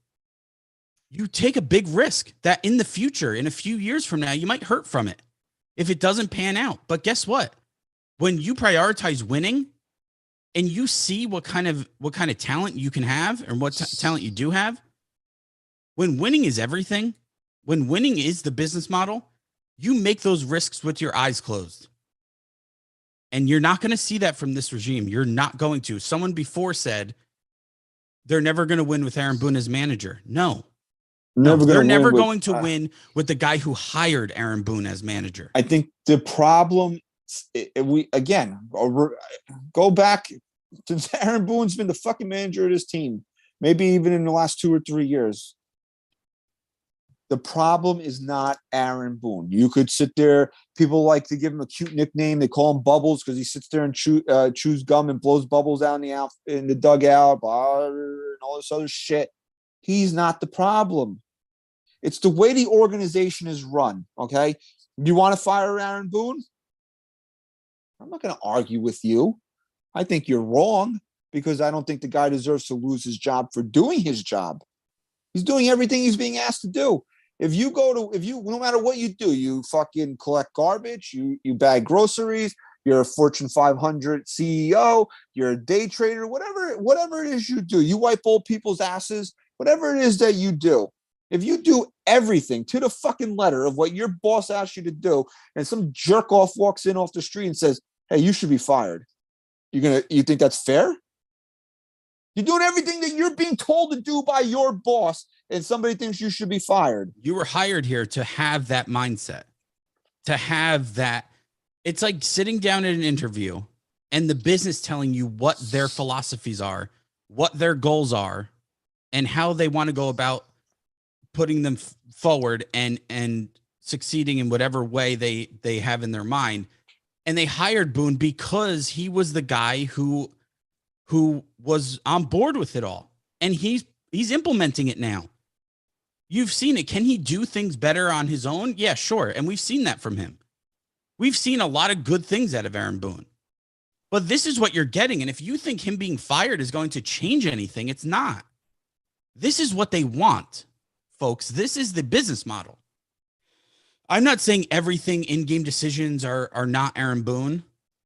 you take a big risk that in the future, in a few years from now, you might hurt from it if it doesn't pan out. But guess what? When you prioritize winning and you see what kind of talent you can have and what talent you do have, when winning is everything, when winning is the business model, you make those risks with your eyes closed. And you're not going to see that from this regime. You're not going to. Someone before said they're never going to win with Aaron Boone as manager. No. They're never going to win with the guy who hired Aaron Boone as manager. I think the problem, go back since Aaron Boone's been the fucking manager of this team, maybe even in the last 2 or 3 years. The problem is not Aaron Boone. You could sit there. People like to give him a cute nickname. They call him Bubbles because he sits there and chews gum and blows bubbles out in the dugout, and all this other shit. He's not the problem. It's the way the organization is run. Okay, you want to fire Aaron Boone? I'm not going to argue with you. I think you're wrong because I don't think the guy deserves to lose his job for doing his job. He's doing everything he's being asked to do. No matter what you do, you fucking collect garbage, you bag groceries, you're a Fortune 500 CEO, you're a day trader, whatever it is you do, you wipe old people's asses, whatever it is that you do. If you do everything to the fucking letter of what your boss asks you to do, and some jerk off walks in off the street and says, "Hey, you should be fired," you think that's fair? You're doing everything that you're being told to do by your boss, and somebody thinks you should be fired. You were hired here to have that mindset, to have that. It's like sitting down at an interview and the business telling you what their philosophies are, what their goals are, and how they want to go about putting them forward and succeeding in whatever way they have in their mind. And they hired Boone because he was the guy who was on board with it all. And he's implementing it now. You've seen it. Can he do things better on his own? Yeah, sure. And we've seen that from him. We've seen a lot of good things out of Aaron Boone. But this is what you're getting. And if you think him being fired is going to change anything, it's not. This is what they want, folks. This is the business model. I'm not saying everything in-game decisions are not Aaron Boone.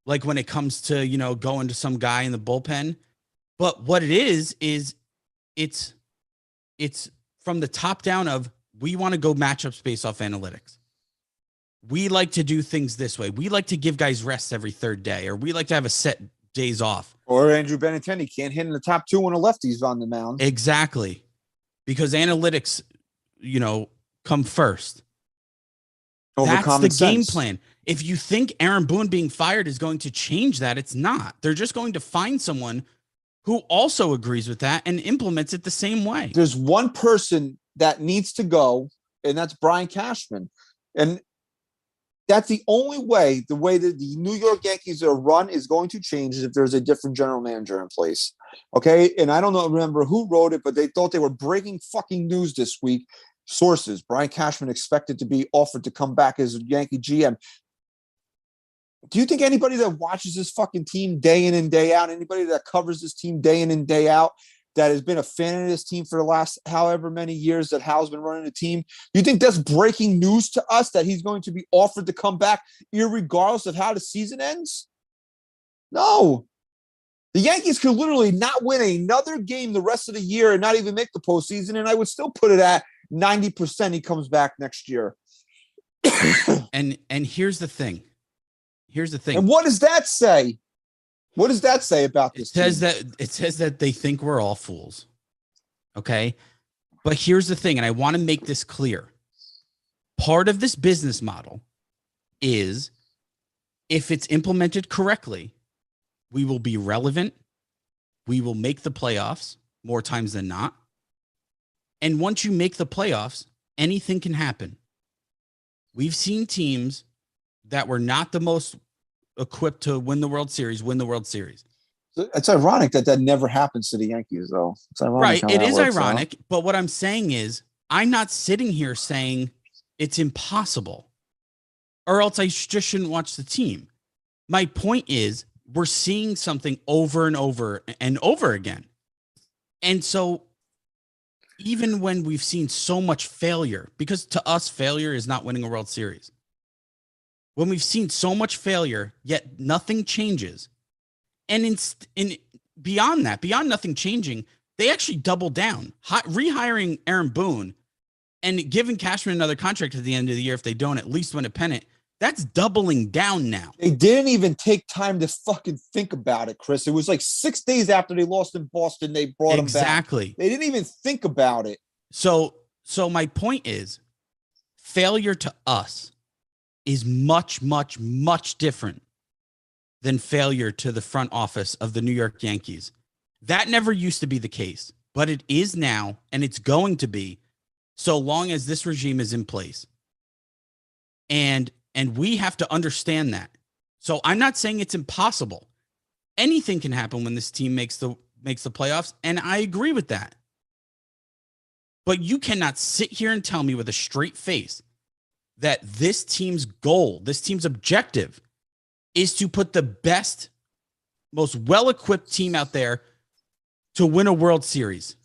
Like when it comes to, going to some guy in the bullpen. But what it is it's from the top down of, we want to go matchups based off analytics. We like to do things this way. We like to give guys rests every third day, or we like to have a set days off. Or Andrew Benintendi can't hit in the top 2 when a lefty's on the mound. Exactly. Because analytics, come first. That's the game plan. If you think Aaron Boone being fired is going to change that, it's not. They're just going to find someone who also agrees with that and implements it the same way. There's one person that needs to go, and that's Brian Cashman. And that's the only way, the way that the New York Yankees are run is going to change, is if there's a different general manager in place. Okay? And I don't remember who wrote it, but they thought they were breaking fucking news this week. Sources, Brian Cashman expected to be offered to come back as a Yankee GM. Do you think anybody that watches this fucking team day in and day out, anybody that covers this team day in and day out, that has been a fan of this team for the last however many years that Hal's been running the team, you think that's breaking news to us that he's going to be offered to come back irregardless of how the season ends? No. The Yankees could literally not win another game the rest of the year and not even make the postseason, and I would still put it at 90% he comes back next year. And here's the thing. And what does that say? What does that say about this team? It says that they think we're all fools. Okay. But here's the thing, and I want to make this clear. Part of this business model is, if it's implemented correctly, we will be relevant. We will make the playoffs more times than not. And once you make the playoffs, anything can happen. We've seen teams that were not the most equipped to win the World Series. It's ironic that never happens to the Yankees, though. It's ironic. Right. It is ironic. But what I'm saying is, I'm not sitting here saying it's impossible, or else I just shouldn't watch the team. My point is, we're seeing something over and over and over again. And so even when we've seen so much failure, because to us, failure is not winning a World Series. When we've seen so much failure, yet nothing changes. And beyond nothing changing, they actually doubled down, rehiring Aaron Boone and giving Cashman another contract at the end of the year if they don't at least win a pennant. That's doubling down now. They didn't even take time to fucking think about it, Chris. It was like 6 days after they lost in Boston, they brought him back. Exactly. They didn't even think about it. So my point is, failure to us is much, much, much different than failure to the front office of the New York Yankees. That never used to be the case, but it is now, and it's going to be so long as this regime is in place. And we have to understand that. So I'm not saying it's impossible. Anything can happen when this team makes the playoffs, and I agree with that. But you cannot sit here and tell me with a straight face that this team's goal, this team's objective, is to put the best, most well-equipped team out there to win a World Series.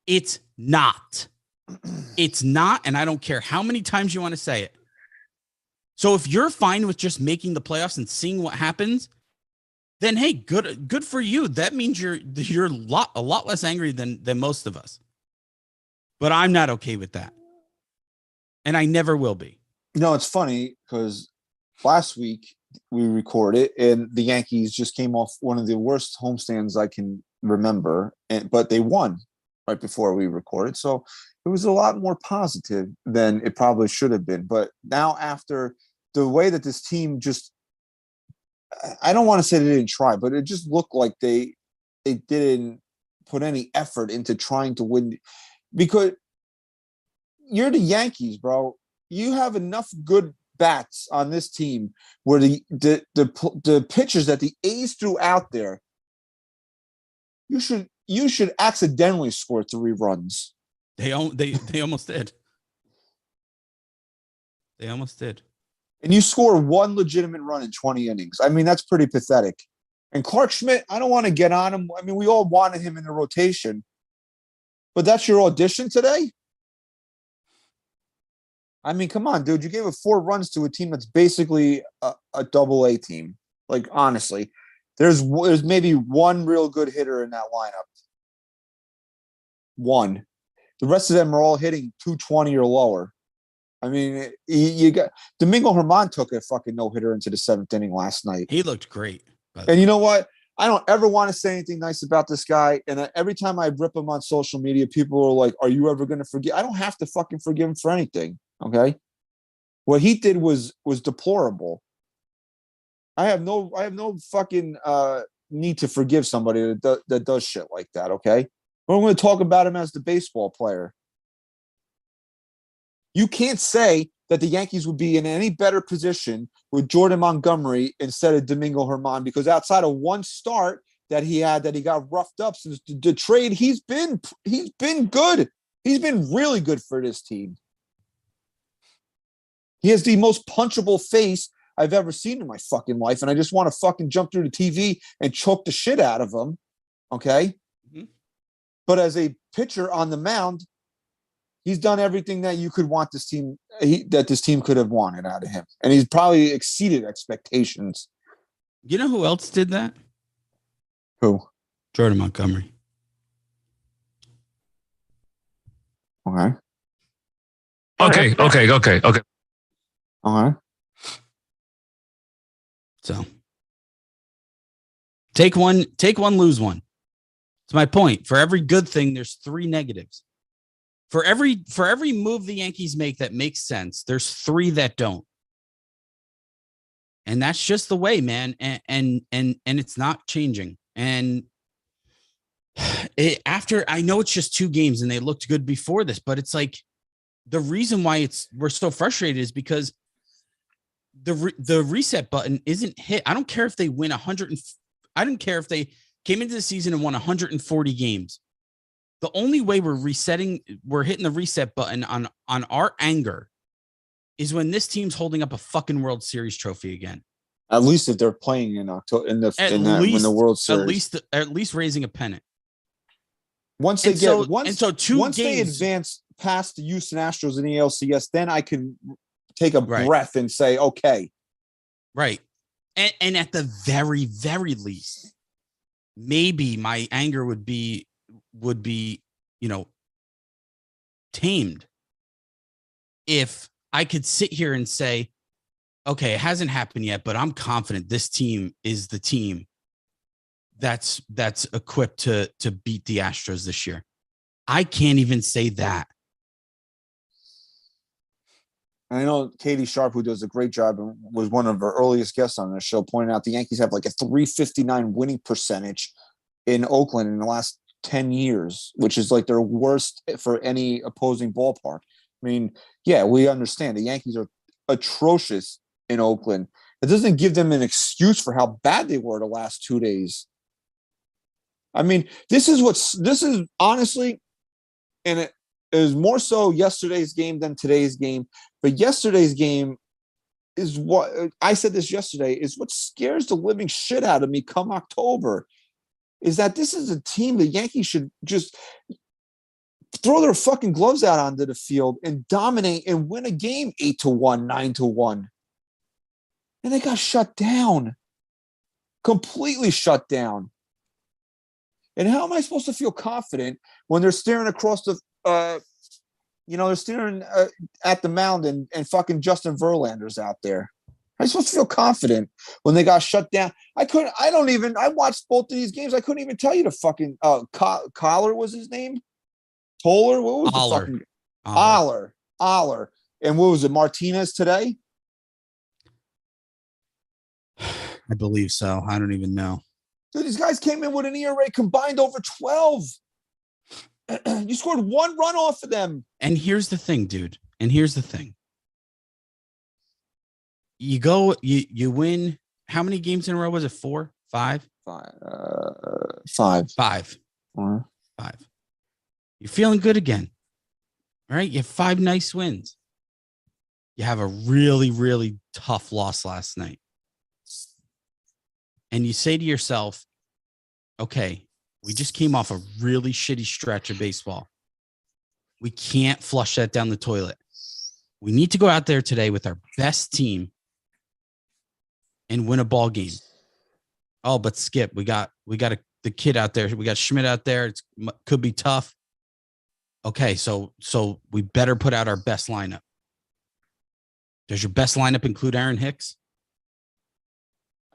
It's not. It's not, and I don't care how many times you want to say it. So if you're fine with just making the playoffs and seeing what happens, then hey, good for you. That means you're a lot less angry than most of us. But I'm not okay with that. And I never will be. You know, it's funny because last week we recorded and the Yankees just came off one of the worst homestands I can remember, but they won right before we recorded. So it was a lot more positive than it probably should have been. But now, after the way that this team just, I don't want to say they didn't try, but it just looked like they didn't put any effort into trying to win, because you're the Yankees, bro. You have enough good bats on this team where the pitchers that the A's threw out there, you should accidentally score 3 runs. They almost did. They almost did. And you score 1 legitimate run in 20 innings. I mean, that's pretty pathetic. And Clark Schmidt, I don't want to get on him. I mean, we all wanted him in the rotation. But that's your audition today? I mean, come on, dude. You gave it 4 runs to a team that's basically a double-A team. Like, honestly. There's maybe 1 real good hitter in that lineup. 1. The rest of them are all hitting 220 or lower. I mean, you got Domingo Germán took a fucking no-hitter into the 7th inning last night. He looked great. And you know what? I don't ever want to say anything nice about this guy. And every time I rip him on social media, people are like, are you ever going to forgive? I don't have to fucking forgive him for anything. Okay. What he did was deplorable. I have no fucking need to forgive somebody that does shit like that. Okay. But I'm going to talk about him as the baseball player. You can't say that the Yankees would be in any better position with Jordan Montgomery instead of Domingo Germán, because outside of 1 start that he got roughed up since the trade, he's been good. He's been really good for this team. He has the most punchable face I've ever seen in my fucking life, and I just want to fucking jump through the TV and choke the shit out of him. Okay? Mm-hmm. But as a pitcher on the mound, he's done everything that you could want this team, that this team could have wanted out of him. And he's probably exceeded expectations. You know who else did that? Who? Jordan Montgomery. Okay. Okay. All right. So take one, lose one. It's my point. For every good thing, there's 3 negatives. For every move the Yankees make that makes sense, there's 3 that don't. And that's just the way, man. And it's not changing. And after, I know it's just 2 games and they looked good before this, but it's like the reason why we're so frustrated is because the reset button isn't hit. I don't care if they win 100. I don't care if they came into the season and won 140 games. The only way we're hitting the reset button on our anger is when this team's holding up a fucking World Series trophy again. At least if they're playing in October when the World Series, at least raising a pennant. Once they advance past the Houston Astros in the ALCS, then I can take a breath and say, okay, right. And at the very, very least, maybe my anger would be, tamed if I could sit here and say, okay, it hasn't happened yet, but I'm confident this team is the team that's equipped to beat the Astros this year. I can't even say that. I know Katie Sharp, who does a great job and was one of our earliest guests on the show, pointed out the Yankees have like a .359 winning percentage in Oakland in the last 10 years, which is like their worst for any opposing ballpark. I mean, yeah, we understand the Yankees are atrocious in Oakland. It doesn't give them an excuse for how bad they were the last 2 days. I mean, this is honestly, and it is more so yesterday's game than today's game. But yesterday's game is what I said this yesterday is what scares the living shit out of me come October. Is that this is a team the Yankees should just throw their fucking gloves out onto the field and dominate and win a game 8-1, 9-1. And they got shut down. Completely shut down. And how am I supposed to feel confident when they're staring across the they're staring at the mound and fucking Justin Verlander's out there? I'm supposed to feel confident when they got shut down. I watched both of these games. I couldn't even tell you the fucking Collar was his name. Toller? What was the fucking Aller. And what was it? Martinez today? I believe so. I don't even know. Dude, these guys came in with an ERA combined over 12. You scored 1 run off of them. And here's the thing, dude. You win. How many games in a row was it? 4, 5? 5. 5. 5. You're feeling good again. All right. You have 5 nice wins. You have a really, really tough loss last night. And you say to yourself, okay, we just came off a really shitty stretch of baseball. We can't flush that down the toilet. We need to go out there today with our best team and win a ball game. Oh, but Skip, we got the kid out there. We got Schmidt out there. It could be tough. Okay, so we better put out our best lineup. Does your best lineup include Aaron Hicks?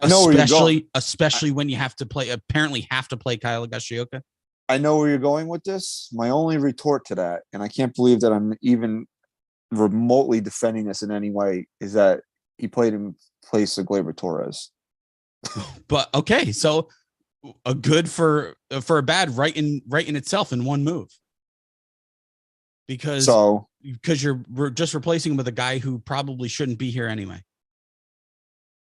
I know where you're going. Especially when you have to play Kyle Higashioka. I know where you're going with this. My only retort to that, and I can't believe that I'm even remotely defending this in any way, is that he played in place of Gleyber Torres. But okay, so a good for a bad right in itself in one move. Because you're just replacing him with a guy who probably shouldn't be here anyway.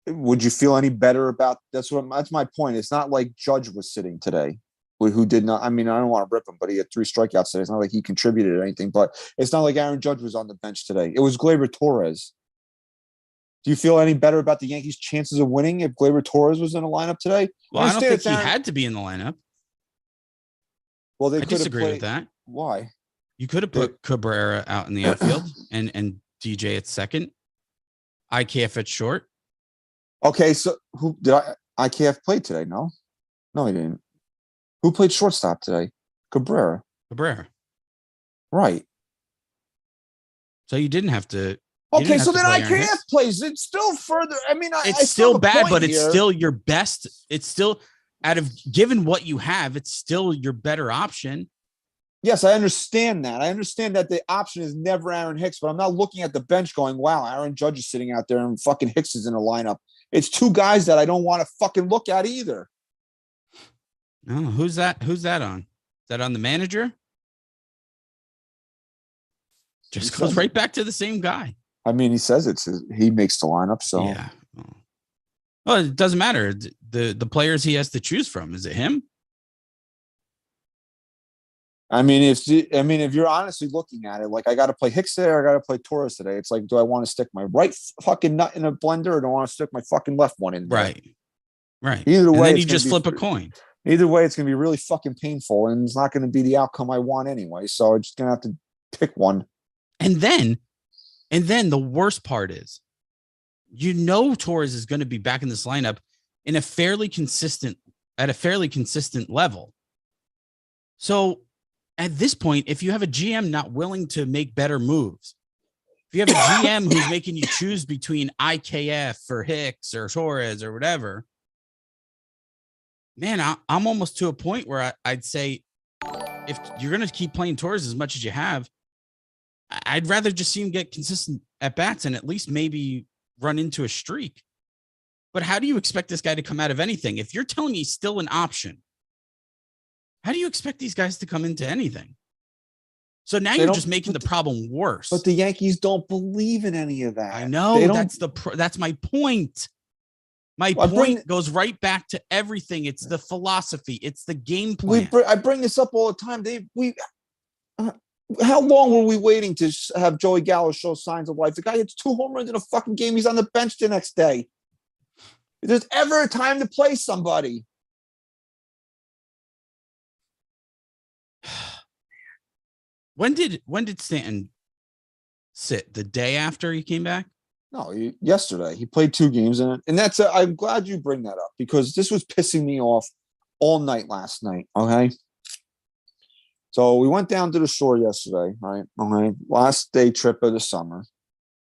Would you feel any better about that's my point. It's not like Judge was sitting today, who did not. I mean, I don't want to rip him, but he had 3 strikeouts today. It's not like he contributed anything, but it's not like Aaron Judge was on the bench today. It was Gleyber Torres. Do you feel any better about the Yankees' chances of winning if Gleyber Torres was in the lineup today? Well, I don't think he had to be in the lineup. Well, they I disagree with that. Why? You could have put Cabrera out in the outfield and DJ at second. IKF at short. Okay, so who did IKF play today? No, he didn't. Who played shortstop today? Cabrera. Right. So you didn't have to. Okay, so then IKF plays. It's still further. I mean, it's still bad, but it's still your best. It's still out of given what you have, it's still your better option. Yes, I understand that. I understand that the option is never Aaron Hicks, but I'm not looking at the bench going, wow, Aaron Judge is sitting out there and fucking Hicks is in the lineup. It's two guys that I don't want to fucking look at either. No, who's that? Who's that on? Is that on the manager? Just goes right back to the same guy. I mean, he says he makes the lineup, so yeah. Well, it doesn't matter. The players he has to choose from, is it him? I mean, if you're honestly looking at it, like I got to play Hicks today, or I got to play Torres today. It's like, do I want to stick my right fucking nut in a blender, or do I want to stick my fucking left one in there? Right. Either way, and then you just flip a coin. Either way, it's going to be really fucking painful, and it's not going to be the outcome I want anyway. So I'm just going to have to pick one. And then the worst part is, Torres is going to be back in this lineup at a fairly consistent level. So at this point, if you have a GM not willing to make better moves, if you have a GM who's making you choose between IKF or Hicks or Torres or whatever, man, I'm almost to a point where I'd say, if you're going to keep playing Torres as much as you have, I'd rather just see him get consistent at bats and at least maybe run into a streak. But how do you expect this guy to come out of anything? If you're telling me he's still an option, how do you expect these guys to come into anything? So now you're just making the problem worse. But the Yankees don't believe in any of that. I know. That's my point. My point goes right back to everything. It's the philosophy. It's the game plan. I bring this up all the time. How long were we waiting to have Joey Gallo show signs of life? The guy hits 2 home runs in a fucking game. He's on the bench the next day. If there's ever a time to play somebody. When did Stanton sit? The day after he came back? No, yesterday. He played 2 games in it. And I'm glad you bring that up, because this was pissing me off all night last night. Okay. So we went down to the shore yesterday, right? Okay. Last day trip of the summer.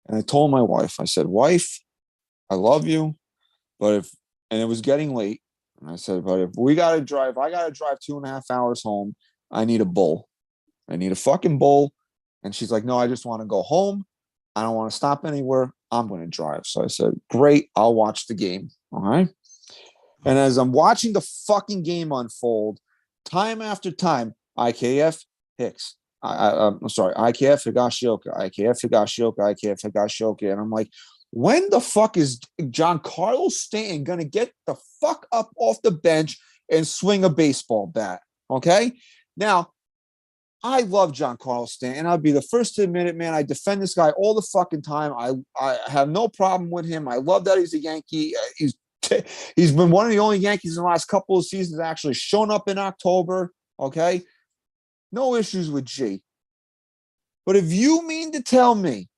And I told my wife, I said, wife, I love you. And it was getting late. And I said, but if I got to drive 2.5 hours home, I need a bull. I need a fucking bull. And she's like, no, I just want to go home. I don't want to stop anywhere. I'm going to drive. So I said, great. I'll watch the game. All right. And as I'm watching the fucking game unfold, time after time, IKF Hicks. I'm sorry, IKF Higashioka, IKF Higashioka, IKF Higashioka. And I'm like, when the fuck is Giancarlo Stanton going to get the fuck up off the bench and swing a baseball bat? Okay. Now, I love Giancarlo Stanton. I'll be the first to admit it, man. I defend this guy all the fucking time. I have no problem with him. I love that he's a Yankee. He's been one of the only Yankees in the last couple of seasons actually shown up in October. Okay. No issues with G. But if you mean to tell me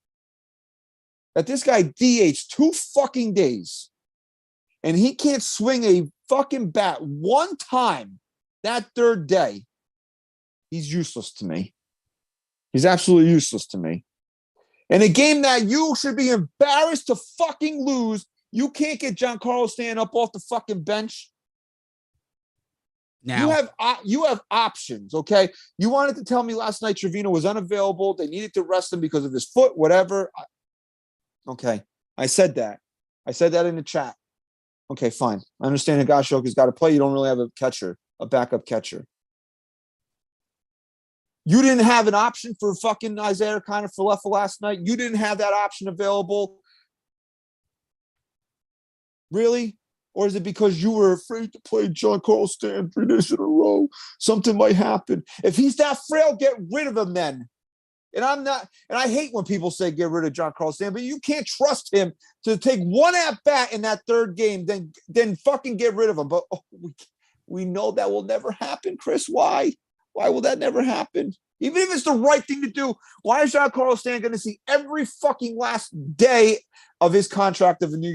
that this guy DH 2 fucking days and he can't swing a fucking bat one time that third day, he's useless to me. He's absolutely useless to me. In a game that you should be embarrassed to fucking lose, you can't get Giancarlo Stanton up off the fucking bench. Now you have options, okay? You wanted to tell me last night Trevino was unavailable. They needed to rest him because of his foot, whatever. Okay, I said that. I said that in the chat. Okay, fine. I understand Higashioka's got to play. You don't really have a backup catcher. You didn't have an option for fucking Isaiah kind of Falefa last night. You didn't have that option available. Really? Or is it because you were afraid to play Giancarlo Stanton 3 days in a row? Something might happen. If he's that frail, get rid of him then. And I'm not, and I hate when people say get rid of Giancarlo Stanton, but you can't trust him to take one at bat in that third game, then fucking get rid of him. But we know that will never happen, Chris. Why? Why will that never happen? Even if it's the right thing to do, why is Giancarlo Stanton going to see every fucking last day of his contract as a New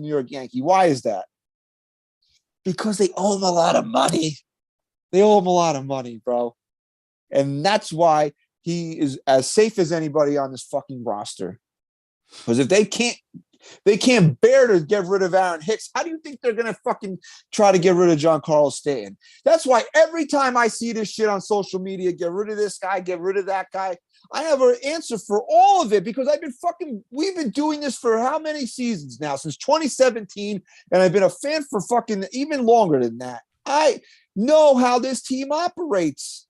York Yankee? Why is that? Because they owe him a lot of money. They owe him a lot of money, bro. And that's why he is as safe as anybody on this fucking roster. Because if they can't bear to get rid of Aaron Hicks, how do you think they're going to fucking try to get rid of Giancarlo Stanton? That's why every time I see this shit on social media, get rid of this guy, get rid of that guy, I have an answer for all of it because we've been doing this for how many seasons now? Since 2017, and I've been a fan for fucking even longer than that. I know how this team operates.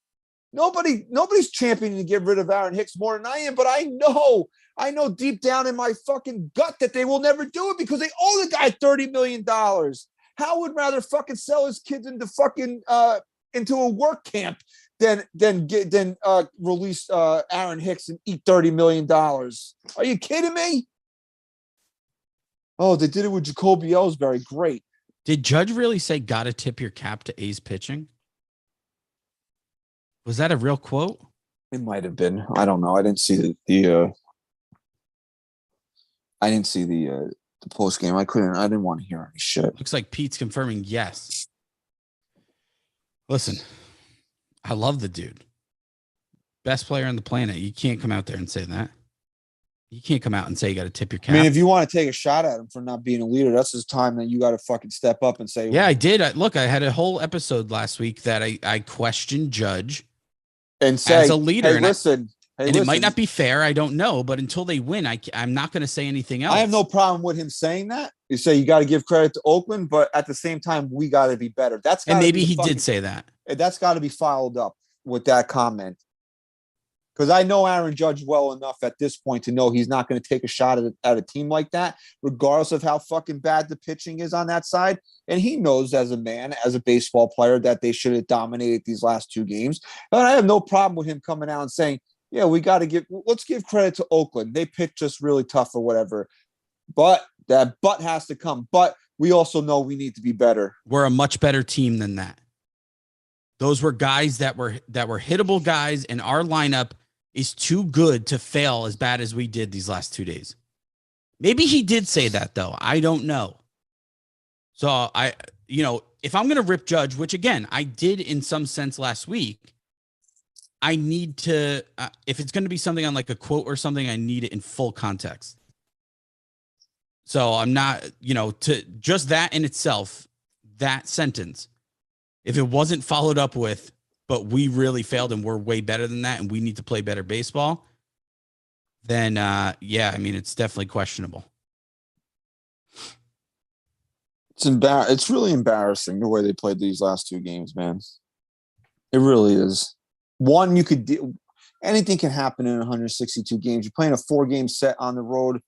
Nobody's championing to get rid of Aaron Hicks more than I am, but I know deep down in my fucking gut that they will never do it because they owe the guy $30 million. Hal would rather fucking sell his kids into fucking into a work camp than release Aaron Hicks and eat $30 million. Are you kidding me? Oh, they did it with Jacoby Ellsbury. Great. Did Judge really say gotta tip your cap to A's pitching? Was that a real quote? It might have been. I don't know. I didn't see the post game. I didn't want to hear any shit. Looks like Pete's confirming yes. Listen, I love the dude. Best player on the planet. You can't come out there and say that. You can't come out and say you got to tip your cap. I mean, if you want to take a shot at him for not being a leader, that's his time that you got to fucking step up and say, yeah, I did. I had a whole episode last week that I questioned Judge and say, as a leader. Hey, listen. It might not be fair. I don't know. But until they win, I'm not going to say anything else. I have no problem with him saying that. You say you got to give credit to Oakland, but at the same time, we got to be better. And maybe he did say that. That's got to be followed up with that comment. Because I know Aaron Judge well enough at this point to know he's not going to take a shot at a team like that, regardless of how fucking bad the pitching is on that side. And he knows as a man, as a baseball player, that they should have dominated these last two games. But I have no problem with him coming out and saying, yeah, let's give credit to Oakland. They pitched us really tough or whatever. But that has to come. But we also know we need to be better. We're a much better team than that. Those were guys that were hittable guys, and our lineup is too good to fail as bad as we did these last 2 days. Maybe he did say that, though. I don't know. So if I'm going to rip Judge, which again, I did in some sense last week, I need to, if it's going to be something on like a quote or something, I need it in full context. So I'm not, to just that in itself, that sentence, if it wasn't followed up with, but we really failed and we're way better than that and we need to play better baseball, then, it's definitely questionable. It's really embarrassing the way they played these last two games, man. It really is. One, anything can happen in 162 games. You're playing a 4-game set on the road.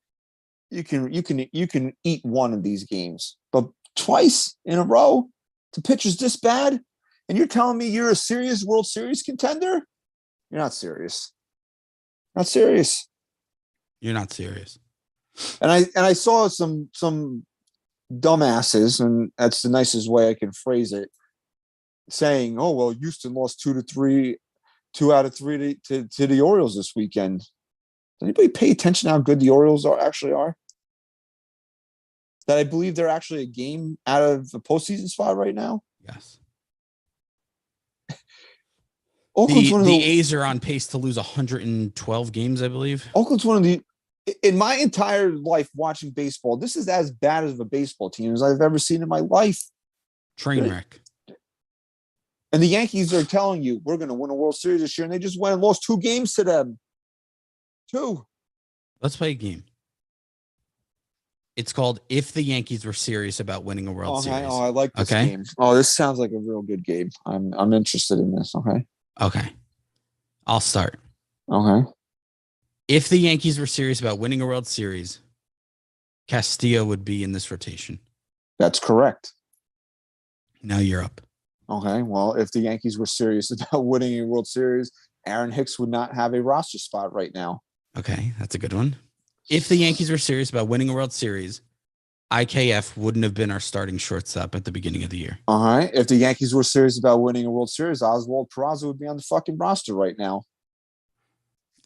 You can eat one of these games, but twice in a row to pitchers this bad, and you're telling me you're a serious World Series contender? You're not serious. Not serious. You're not serious. And I saw some dumbasses, and that's the nicest way I can phrase it, saying, "Oh well, Houston lost 2 out of 3 to the Orioles this weekend." Does anybody pay attention to how good the Orioles actually are? That I believe they're actually a game out of the postseason spot right now. Yes. The A's are on pace to lose 112 games, I believe. Oakland's one of the. In my entire life watching baseball, this is as bad of a baseball team as I've ever seen in my life. Train wreck. And the Yankees are telling you, we're going to win a World Series this year, and they just went and lost 2 games to them. 2. Let's play a game. It's called If the Yankees Were Serious About Winning a World Series. I like this game. Oh, this sounds like a real good game. I'm interested in this. Okay. I'll start. Okay. If the Yankees were serious about winning a World Series, Castillo would be in this rotation. That's correct. Now you're up. Okay. Well, if the Yankees were serious about winning a World Series, Aaron Hicks would not have a roster spot right now. Okay. That's a good one. If the Yankees were serious about winning a World Series, IKF wouldn't have been our starting shortstop at the beginning of the year. All right. If the Yankees were serious about winning a World Series, Oswald Peraza would be on the fucking roster right now.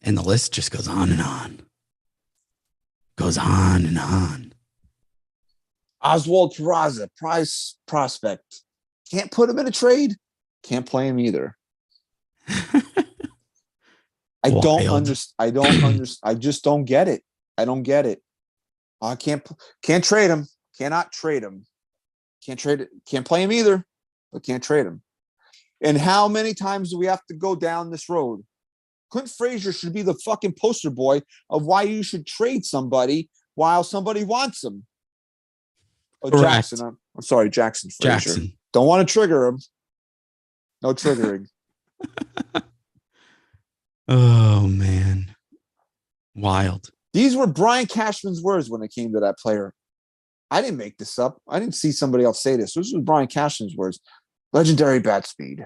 And the list just goes on and on. Goes on and on. Oswald Peraza, prize prospect. Can't put him in a trade. Can't play him either. I don't Wild. understand. I don't understand. I just don't get it. I don't get it. I can't trade him. Cannot trade him. Can't trade it. Can't play him either, but can't trade him. And how many times do we have to go down this road? Clint Frazier should be the fucking poster boy of why you should trade somebody while somebody wants him. Oh, Correct. Jackson. I'm sorry, Jackson Frazier. Jackson. Don't want to trigger him. No triggering. Oh, man. Wild. These were Brian Cashman's words when it came to that player. I didn't make this up. I didn't see somebody else say this. This was Brian Cashman's words. Legendary bat speed.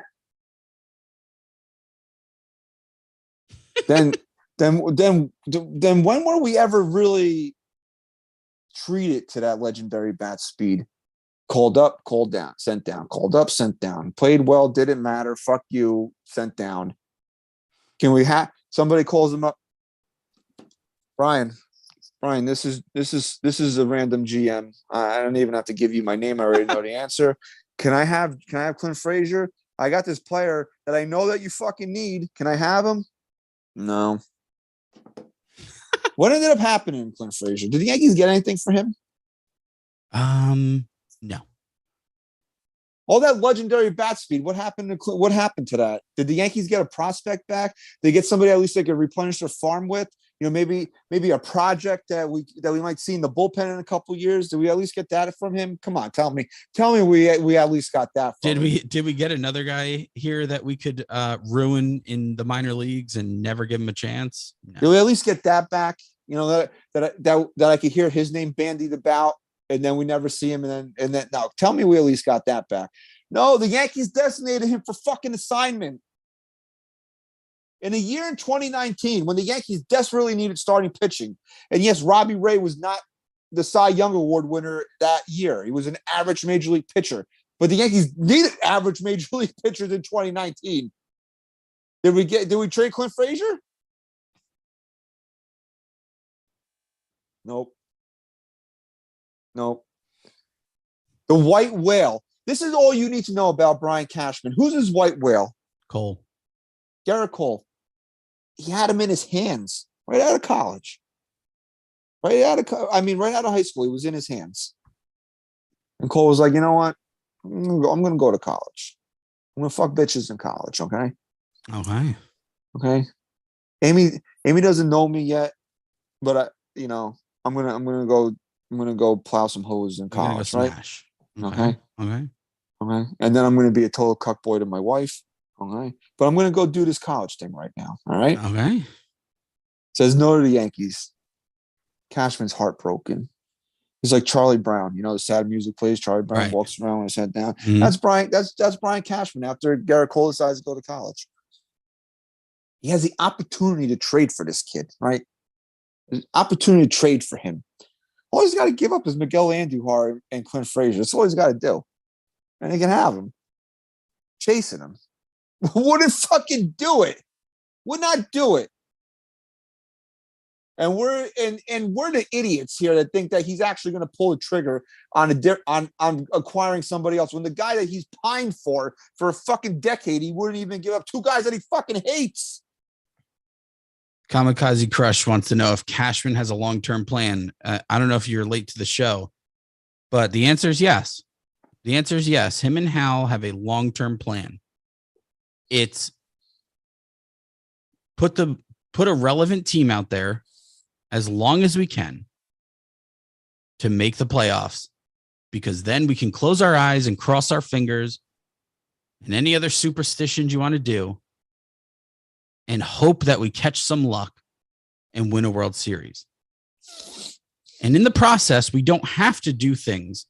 Then when were we ever really treated to that legendary bat speed? Called up, called down, sent down, called up, sent down. Played well, didn't matter. Fuck you, sent down. Can we have somebody calls him up? Brian, this is a random GM. I don't even have to give you my name. I already know the answer. Can I have Clint Frazier? I got this player that I know that you fucking need. Can I have him? No. What ended up happening to Clint Frazier? Did the Yankees get anything for him? No. All that legendary bat speed. What happened to that? Did the Yankees get a prospect back? Did they get somebody at least they could replenish their farm with? You know, maybe a project that we might see in the bullpen in a couple of years. Did we at least get that from him? Come on, tell me we at least got that. From him. Did we get another guy here that we could ruin in the minor leagues and never give him a chance? No. Did we at least get that back? You know, that I could hear his name bandied about, and then we never see him, and then no, tell me we at least got that back. No, the Yankees designated him for fucking assignment. In a year in 2019, when the Yankees desperately needed starting pitching, and yes, Robbie Ray was not the Cy Young Award winner that year. He was an average major league pitcher, but the Yankees needed average major league pitchers in 2019. Did we trade Clint Frazier? Nope. The white whale. This is all you need to know about Brian Cashman. Who's his white whale? Cole. Garrett Cole. He had him in his hands right out of college. Right out of high school. He was in his hands. And Cole was like, you know what? I'm going to go to college. I'm going to fuck bitches in college, okay? Okay. Amy doesn't know me yet, but I'm going to go plow some hose in college, right? Okay. And then I'm going to be a total cuckboy to my wife. Okay. But I'm going to go do this college thing right now. All right. Okay. Says no to the Yankees. Cashman's heartbroken. He's like Charlie Brown. You know, the sad music plays. Charlie Brown walks around with his head down. Mm-hmm. That's Brian Cashman after Garrett Cole decides to go to college. He has the opportunity to trade for this kid, right? There's opportunity to trade for him. All he's got to give up is Miguel Andujar and Clint Frazier. That's all he's got to do. And he can have him. Chasing him. Wouldn't fucking do it. Would not do it. And we're the idiots here that think that he's actually going to pull the trigger on acquiring somebody else when the guy that he's pined for a fucking decade, he wouldn't even give up two guys that he fucking hates. Kamikaze Crush wants to know if Cashman has a long-term plan. I don't know if you're late to the show, but the answer is yes. The answer is yes. Him and Hal have a long-term plan. It's put a relevant team out there as long as we can to make the playoffs, because then we can close our eyes and cross our fingers and any other superstitions you want to do and hope that we catch some luck and win a World Series. And in the process, we don't have to do things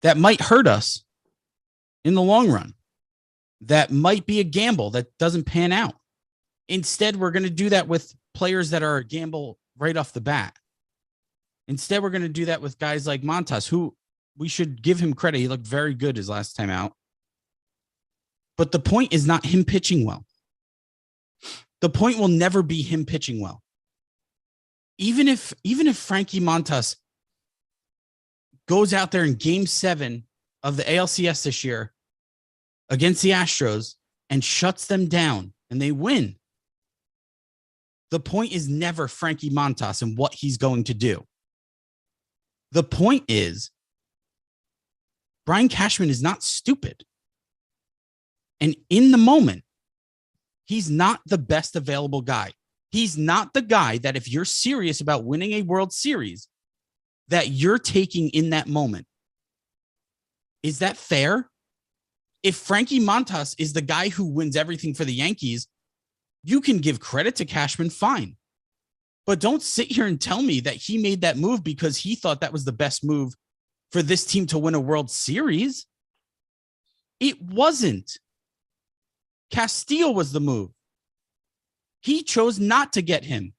that might hurt us in the long run. That might be a gamble that doesn't pan out. Instead, we're going to do that with players that are a gamble right off the bat. Instead, we're going to do that with guys like Montas, who we should give him credit. He looked very good his last time out. But the point is not him pitching well. The point will never be him pitching well. Even if Frankie Montas goes out there in Game 7 of the ALCS this year against the Astros and shuts them down and they win, The point is never Frankie Montas and what he's going to do. The point is Brian Cashman is not stupid. And in the moment, he's not the best available guy. He's not the guy that if you're serious about winning a World Series, that you're taking in that moment. Is that fair? If Frankie Montas is the guy who wins everything for the Yankees, you can give credit to Cashman, fine. But don't sit here and tell me that he made that move because he thought that was the best move for this team to win a World Series. It wasn't. Castillo was the move. He chose not to get him.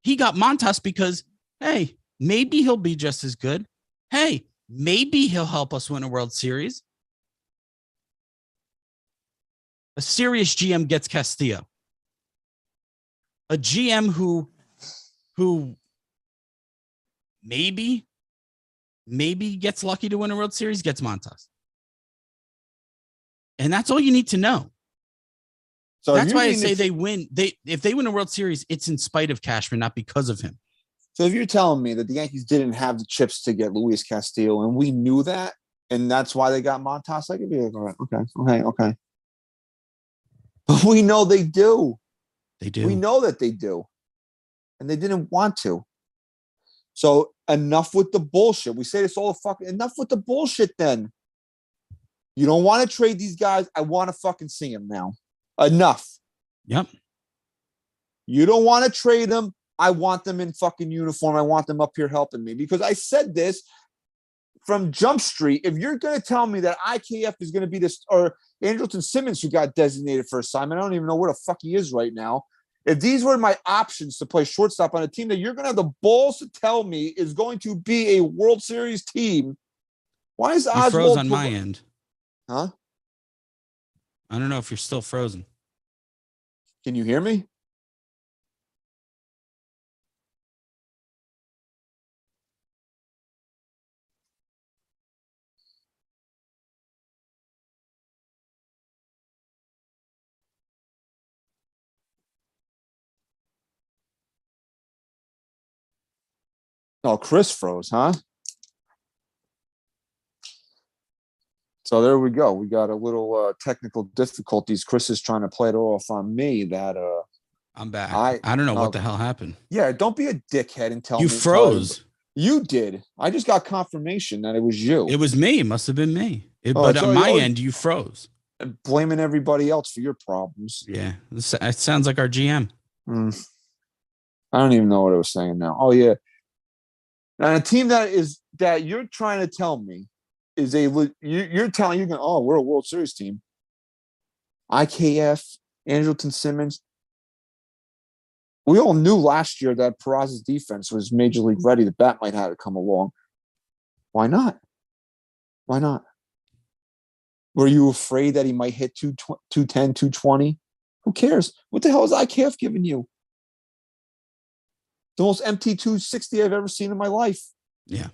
He got Montas because, hey, maybe he'll be just as good. Hey, maybe he'll help us win a World Series. A serious GM gets Castillo. A GM who maybe gets lucky to win a World Series gets Montas. And that's all you need to know. So that's why I say they win. If they win a World Series, it's in spite of Cashman, not because of him. So if you're telling me that the Yankees didn't have the chips to get Luis Castillo, and we knew that, and that's why they got Montas, I could be like, all right, okay. But we know they do. They do. We know that they do. And they didn't want to. So enough with the bullshit. We say this all the fucking enough with the bullshit then. You don't want to trade these guys. I want to fucking see them now. Enough. Yep. You don't want to trade them. I want them in fucking uniform. I want them up here helping me. Because I said this from Jump Street. If you're going to tell me that IKF is going to be this, or Andrelton Simmons, who got designated for assignment, I don't even know where the fuck he is right now. If these were my options to play shortstop on a team that you're going to have the balls to tell me is going to be a World Series team, why is Oswald... You froze on my end. Huh? I don't know if you're still frozen. Can you hear me? Oh, Chris froze, huh? So there we go. We got a little technical difficulties. Chris is trying to play it off on me that I'm back. I don't know what the hell happened. Yeah, don't be a dickhead and tell me. You froze. You did. I just got confirmation that it was you. It was me. It must have been me. But on my end, you froze. Blaming everybody else for your problems. Yeah, it sounds like our GM. I don't even know what I was saying now. Oh, yeah. And a team that you're trying to tell me is you're going, oh, we're a World Series team. IKF, Andrelton Simmons. We all knew last year that Peraza's defense was major league ready. The bat might have to come along. Why not? Why not? Were you afraid that he might hit 210, 220? Who cares? What the hell is IKF giving you? The most empty 260 I've ever seen in my life. Yeah.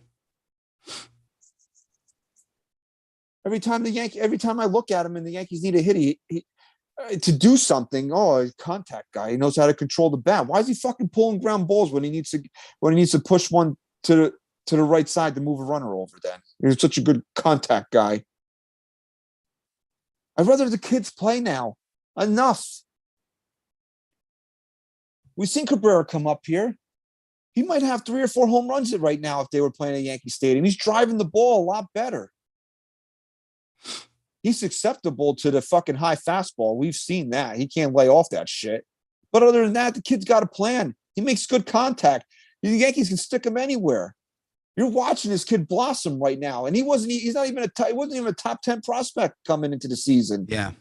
Every time I look at him and the Yankees need a hit, he to do something. Oh, a contact guy. He knows how to control the bat. Why is he fucking pulling ground balls when he needs to push one to the right side to move a runner over? Then you're such a good contact guy. I'd rather the kids play now. Enough. We've seen Cabrera come up here. He might have 3 or 4 home runs right now if they were playing at Yankee Stadium. He's driving the ball a lot better. He's acceptable to the fucking high fastball. We've seen that. He can't lay off that shit. But other than that, the kid's got a plan. He makes good contact. The Yankees can stick him anywhere. You're watching this kid blossom right now, and he wasn't even a top 10 prospect coming into the season. Yeah.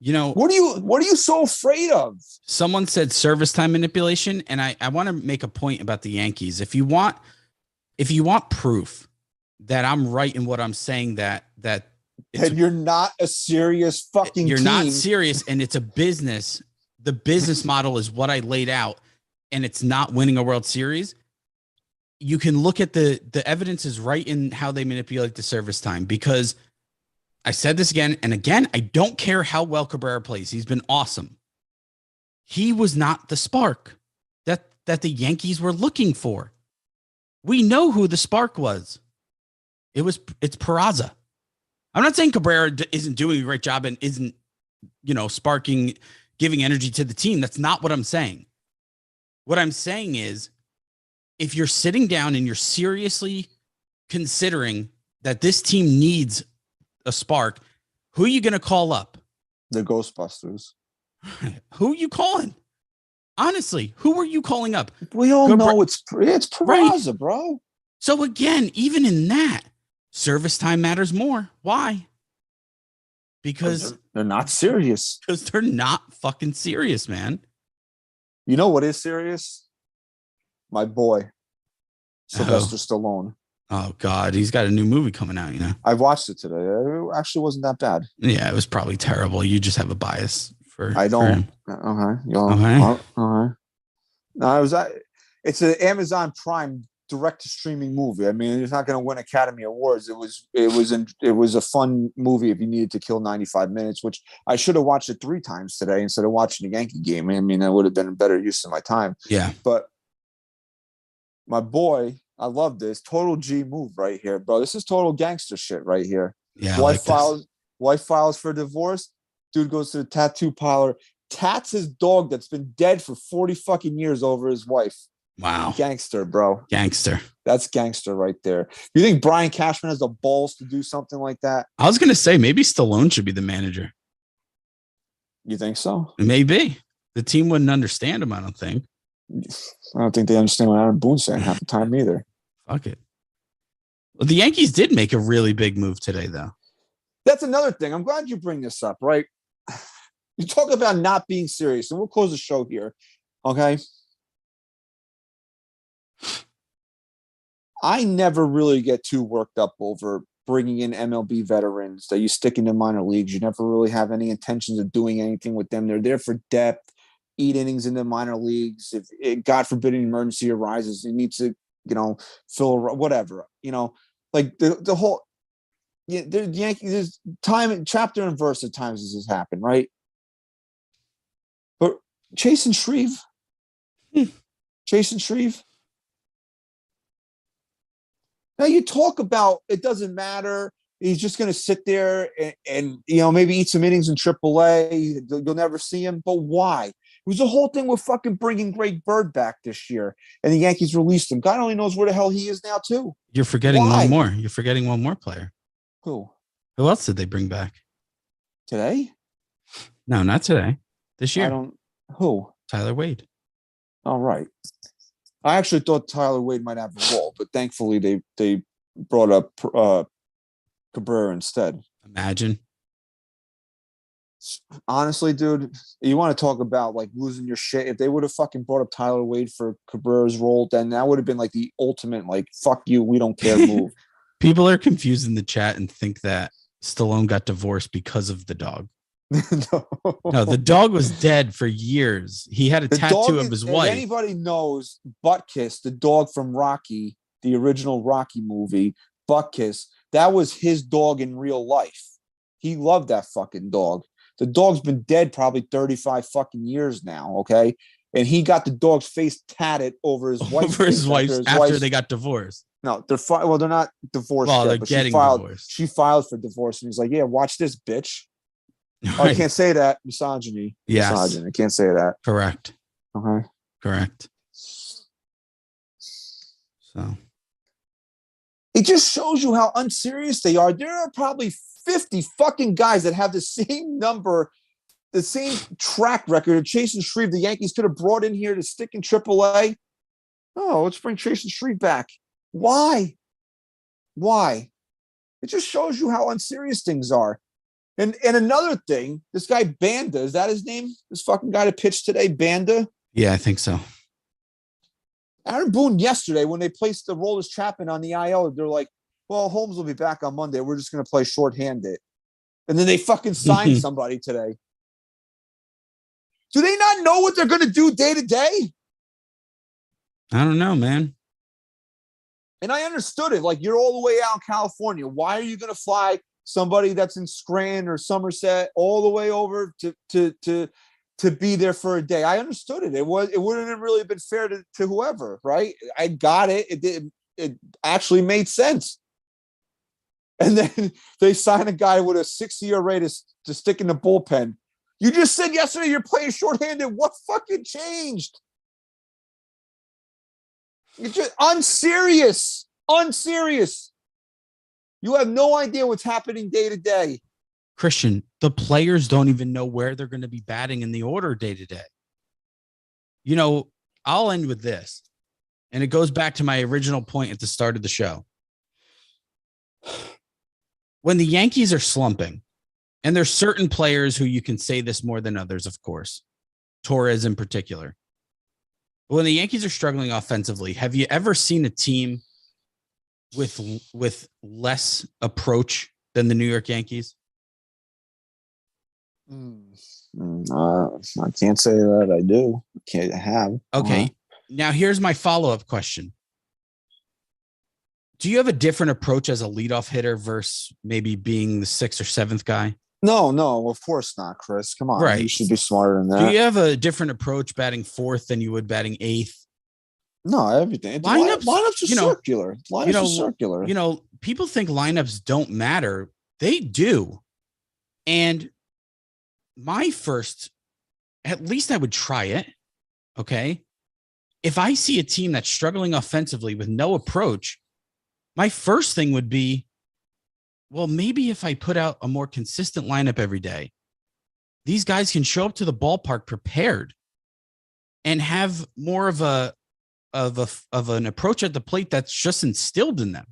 You know, what are you so afraid of? Someone said service time manipulation, and I want to make a point about the Yankees. If you want proof that I'm right in what I'm saying, that you're not a serious fucking you're team. not serious, and it's a business. The business model is what I laid out, and it's not winning a World Series. You can look at the evidence is right in how they manipulate the service time, because I said this again and again. I don't care how well Cabrera plays. He's been awesome. he was not the spark that the Yankees were looking for. We know who the spark was. It's Peraza. I'm not saying Cabrera isn't doing a great job and isn't, sparking, giving energy to the team. That's not what I'm saying. What I'm saying is, if you're sitting down and you're seriously considering that this team needs a spark, who are you going to call up? The Ghostbusters. Who are you calling? Honestly, who are you calling up? We all know it's Peraza, right, bro. So again, even in that, service time matters more. Why? Because they're not serious. Because they're not fucking serious, man. You know what is serious? My boy, Sylvester Stallone. Oh God, he's got a new movie coming out. I watched it today. It actually wasn't that bad. Yeah, it was probably terrible. You just have a bias for. I don't. Okay. It's an Amazon Prime direct to streaming movie. I mean, it's not going to win Academy Awards. It was a fun movie if you needed to kill 95 minutes, which I should have watched it 3 times today instead of watching the Yankee game. I mean, that would have been a better use of my time. Yeah. But my boy, I love this total G move right here, bro. This is total gangster shit right here. Yeah. Wife files for divorce. Dude goes to the tattoo parlor, tats his dog that's been dead for 40 fucking years over his wife. Wow. Gangster, bro. Gangster. That's gangster right there. You think Brian Cashman has the balls to do something like that? I was going to say maybe Stallone should be the manager. You think so? Maybe. The team wouldn't understand him, I don't think. I don't think they understand what Aaron Boone's saying half the time either. Fuck it. Well, the Yankees did make a really big move today, though. That's another thing. I'm glad you bring this up, right? You talk about not being serious, and we'll close the show here, okay? I never really get too worked up over bringing in MLB veterans that you stick into minor leagues. You never really have any intentions of doing anything with them. They're there for depth, eat innings in the minor leagues. If it, God forbid, an emergency arises, you need to, fill whatever, like the whole. Yeah, the Yankees. There's time, chapter and verse at times this has happened, right? But Chase and Shreve. Now you talk about it doesn't matter. He's just going to sit there and maybe eat some innings in AAA. You'll never see him. But why? It was the whole thing with fucking bringing Greg Bird back this year, and the Yankees released him. God only knows where the hell he is now, too. You're forgetting one more. You're forgetting one more player. Who else did they bring back? Today? No, not today. This year. Who? Tyler Wade. All right. I actually thought Tyler Wade might have a role, but thankfully they brought up Cabrera instead. Imagine. Honestly, dude, you want to talk about like losing your shit. If they would have fucking brought up Tyler Wade for Cabrera's role, then that would have been like the ultimate, like, fuck you, we don't care move. People are confused in the chat and think that Stallone got divorced because of the dog. No, the dog was dead for years. He had a tattoo of his wife. If anybody knows Buttkiss, the dog from Rocky, the original Rocky movie, Buttkiss, that was his dog in real life. He loved that fucking dog. The dog's been dead probably 35 fucking years now, okay? And he got the dog's face tatted over his wife. After they got divorced. No, they're not divorced yet, they're but getting divorced. She filed for divorce, and he's like, yeah, watch this, bitch. Right. Oh, I can't say that. Misogyny. Yes. Misogyny. I can't say that. Correct. Okay. Correct. So. It just shows you how unserious they are. There are probably 50 fucking guys that have the same number, the same track record of Chase and Shreve. The Yankees could have brought in here to stick in AAA. Oh, let's bring Chase and Shreve back. Why? It just shows you how unserious things are. And another thing, this guy Banda, is that his name? This fucking guy that pitched today, Banda? Yeah, I think so. Aaron Boone yesterday, when they placed the Rollers Chapman on the IL, they're like, well, Holmes will be back on Monday. We're just going to play shorthanded. And then they fucking signed somebody today. Do they not know what they're going to do day to day? I don't know, man. And I understood it. Like, you're all the way out in California. Why are you going to fly somebody that's in Scranton or Somerset all the way over to to be there for a day. I understood it. It wouldn't have really been fair to whoever, right? I got it. It actually made sense. And then they sign a guy with a 6-year rate to stick in the bullpen. You just said yesterday you're playing shorthanded. What fucking changed? It's just unserious. Unserious. You have no idea what's happening day to day. Christian, the players don't even know where they're going to be batting in the order day to day. You know, I'll end with this. And it goes back to my original point at the start of the show. When the Yankees are slumping, and there's certain players who you can say this more than others, of course, Torres in particular. But when the Yankees are struggling offensively, have you ever seen a team with less approach than the New York Yankees? I can't say that I do. Can't have. Okay. Now here's my follow-up question. Do you have a different approach as a leadoff hitter versus maybe being the 6th or 7th guy? No, of course not, Chris. Come on. Right. You should be smarter than that. Do you have a different approach batting 4th than you would batting 8th? No, everything. Lineups are circular. Lineups are circular. You know, people think lineups don't matter. They do. And my first, at least I would try it. Okay. If I see a team that's struggling offensively with no approach, my first thing would be, well, maybe if I put out a more consistent lineup every day, these guys can show up to the ballpark prepared and have more of an approach at the plate that's just instilled in them.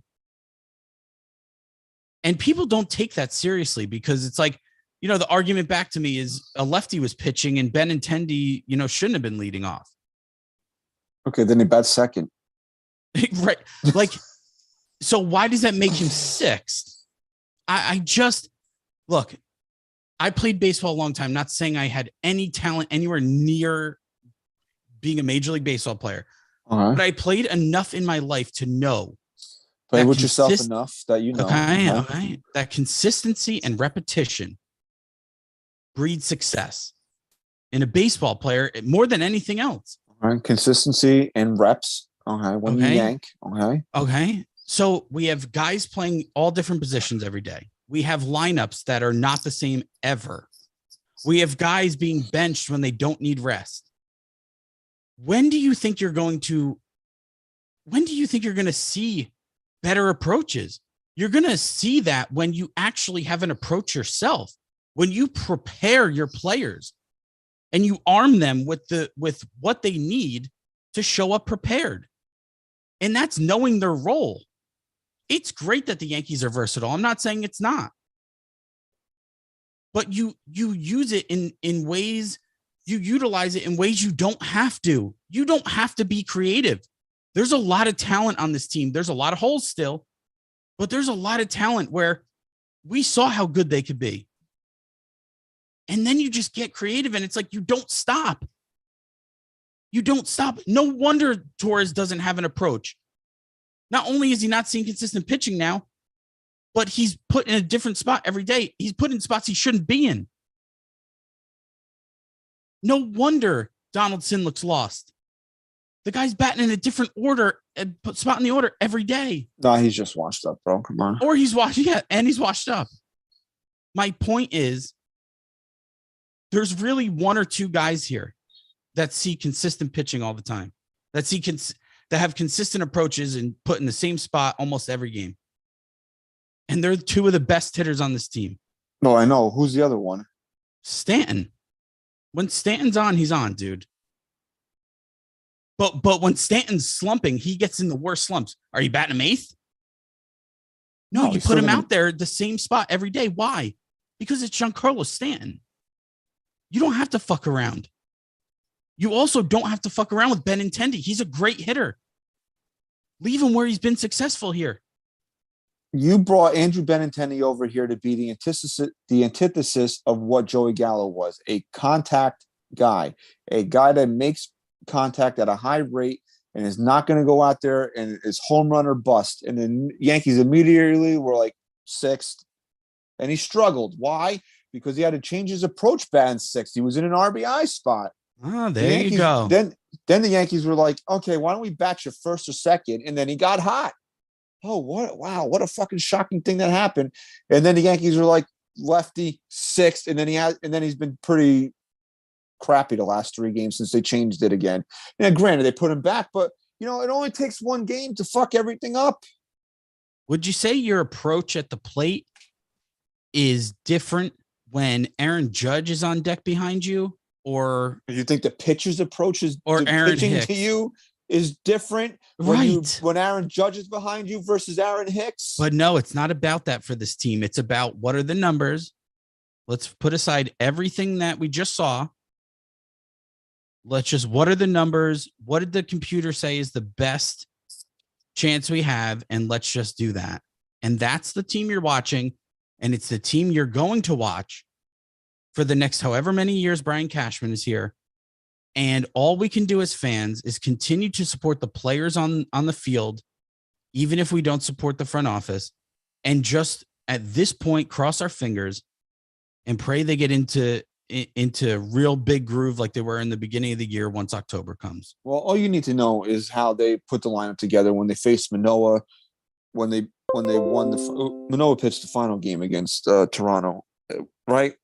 And people don't take that seriously because it's like, you know, the argument back to me is a lefty was pitching and Benintendi, you know, shouldn't have been leading off. Okay, then he bats second. Right. Like, so why does that make him 6th? I just, look, I played baseball a long time, not saying I had any talent anywhere near being a Major League Baseball player. But I played enough in my life to know. Play with yourself enough that you know. Okay. That consistency and repetition breeds success in a baseball player more than anything else. Consistency and reps. When you yank. Okay. So we have guys playing all different positions every day. We have lineups that are not the same ever. We have guys being benched when they don't need rest. When do you think you're going to see better approaches? You're going to see that when you actually have an approach yourself, when you prepare your players and you arm them with what they need to show up prepared. And that's knowing their role. It's great that the Yankees are versatile. I'm not saying it's not. But you use it in ways, you utilize it in ways you don't have to. You don't have to be creative. There's a lot of talent on this team. There's a lot of holes still, but there's a lot of talent where we saw how good they could be. And then you just get creative and it's like you don't stop. You don't stop. No wonder Torres doesn't have an approach. Not only is he not seeing consistent pitching now, but he's put in a different spot every day. He's put in spots he shouldn't be in. No wonder Donaldson looks lost. The guy's batting in a different order, spot in the order every day. No, he's just washed up, bro. Come on. Or he's washed, and he's washed up. My point is, there's really 1 or 2 guys here that see consistent pitching all the time, that have consistent approaches and put in the same spot almost every game. And they're 2 of the best hitters on this team. No, I know. Who's the other one? Stanton. When Stanton's on, he's on, dude. But when Stanton's slumping, he gets in the worst slumps. Are you batting him 8th? No, you put him out there the same spot every day. Why? Because it's Giancarlo Stanton. You don't have to fuck around. You also don't have to fuck around with Benintendi. He's a great hitter. Leave him where he's been successful here. You brought Andrew Benintendi over here to be the antithesis of what Joey Gallo was, a contact guy, a guy that makes contact at a high rate and is not going to go out there and is home run or bust. And then Yankees immediately were like 6th, and he struggled. Why? because he had to change his approach bat in 6th. He was in an RBI spot. Oh, there you go. Then the Yankees were like, okay, why don't we bat you 1st or 2nd? And then he got hot. Oh, what a fucking shocking thing that happened. And then the Yankees were like, lefty 6th, and then he's been pretty crappy the last 3 games since they changed it again. Now, granted, they put him back, but it only takes one game to fuck everything up. Would you say your approach at the plate is different when Aaron Judge is on deck behind you, or you think the pitcher's approach is or Aaron pitching Hicks to you is different when Aaron Judge is behind you versus Aaron Hicks? But no, it's not about that for this team. It's about what are the numbers. Let's put aside everything that we just saw. What are the numbers? What did the computer say is the best chance we have? And let's just do that. And that's the team you're watching. And it's the team you're going to watch for the next however many years Brian Cashman is here. And all we can do as fans is continue to support the players on the field, even if we don't support the front office, and just at this point, cross our fingers and pray they get into real big groove like they were in the beginning of the year once October comes. Well, all you need to know is how they put the lineup together when they faced Manoah, when they won Manoah pitched the final game against Toronto, right?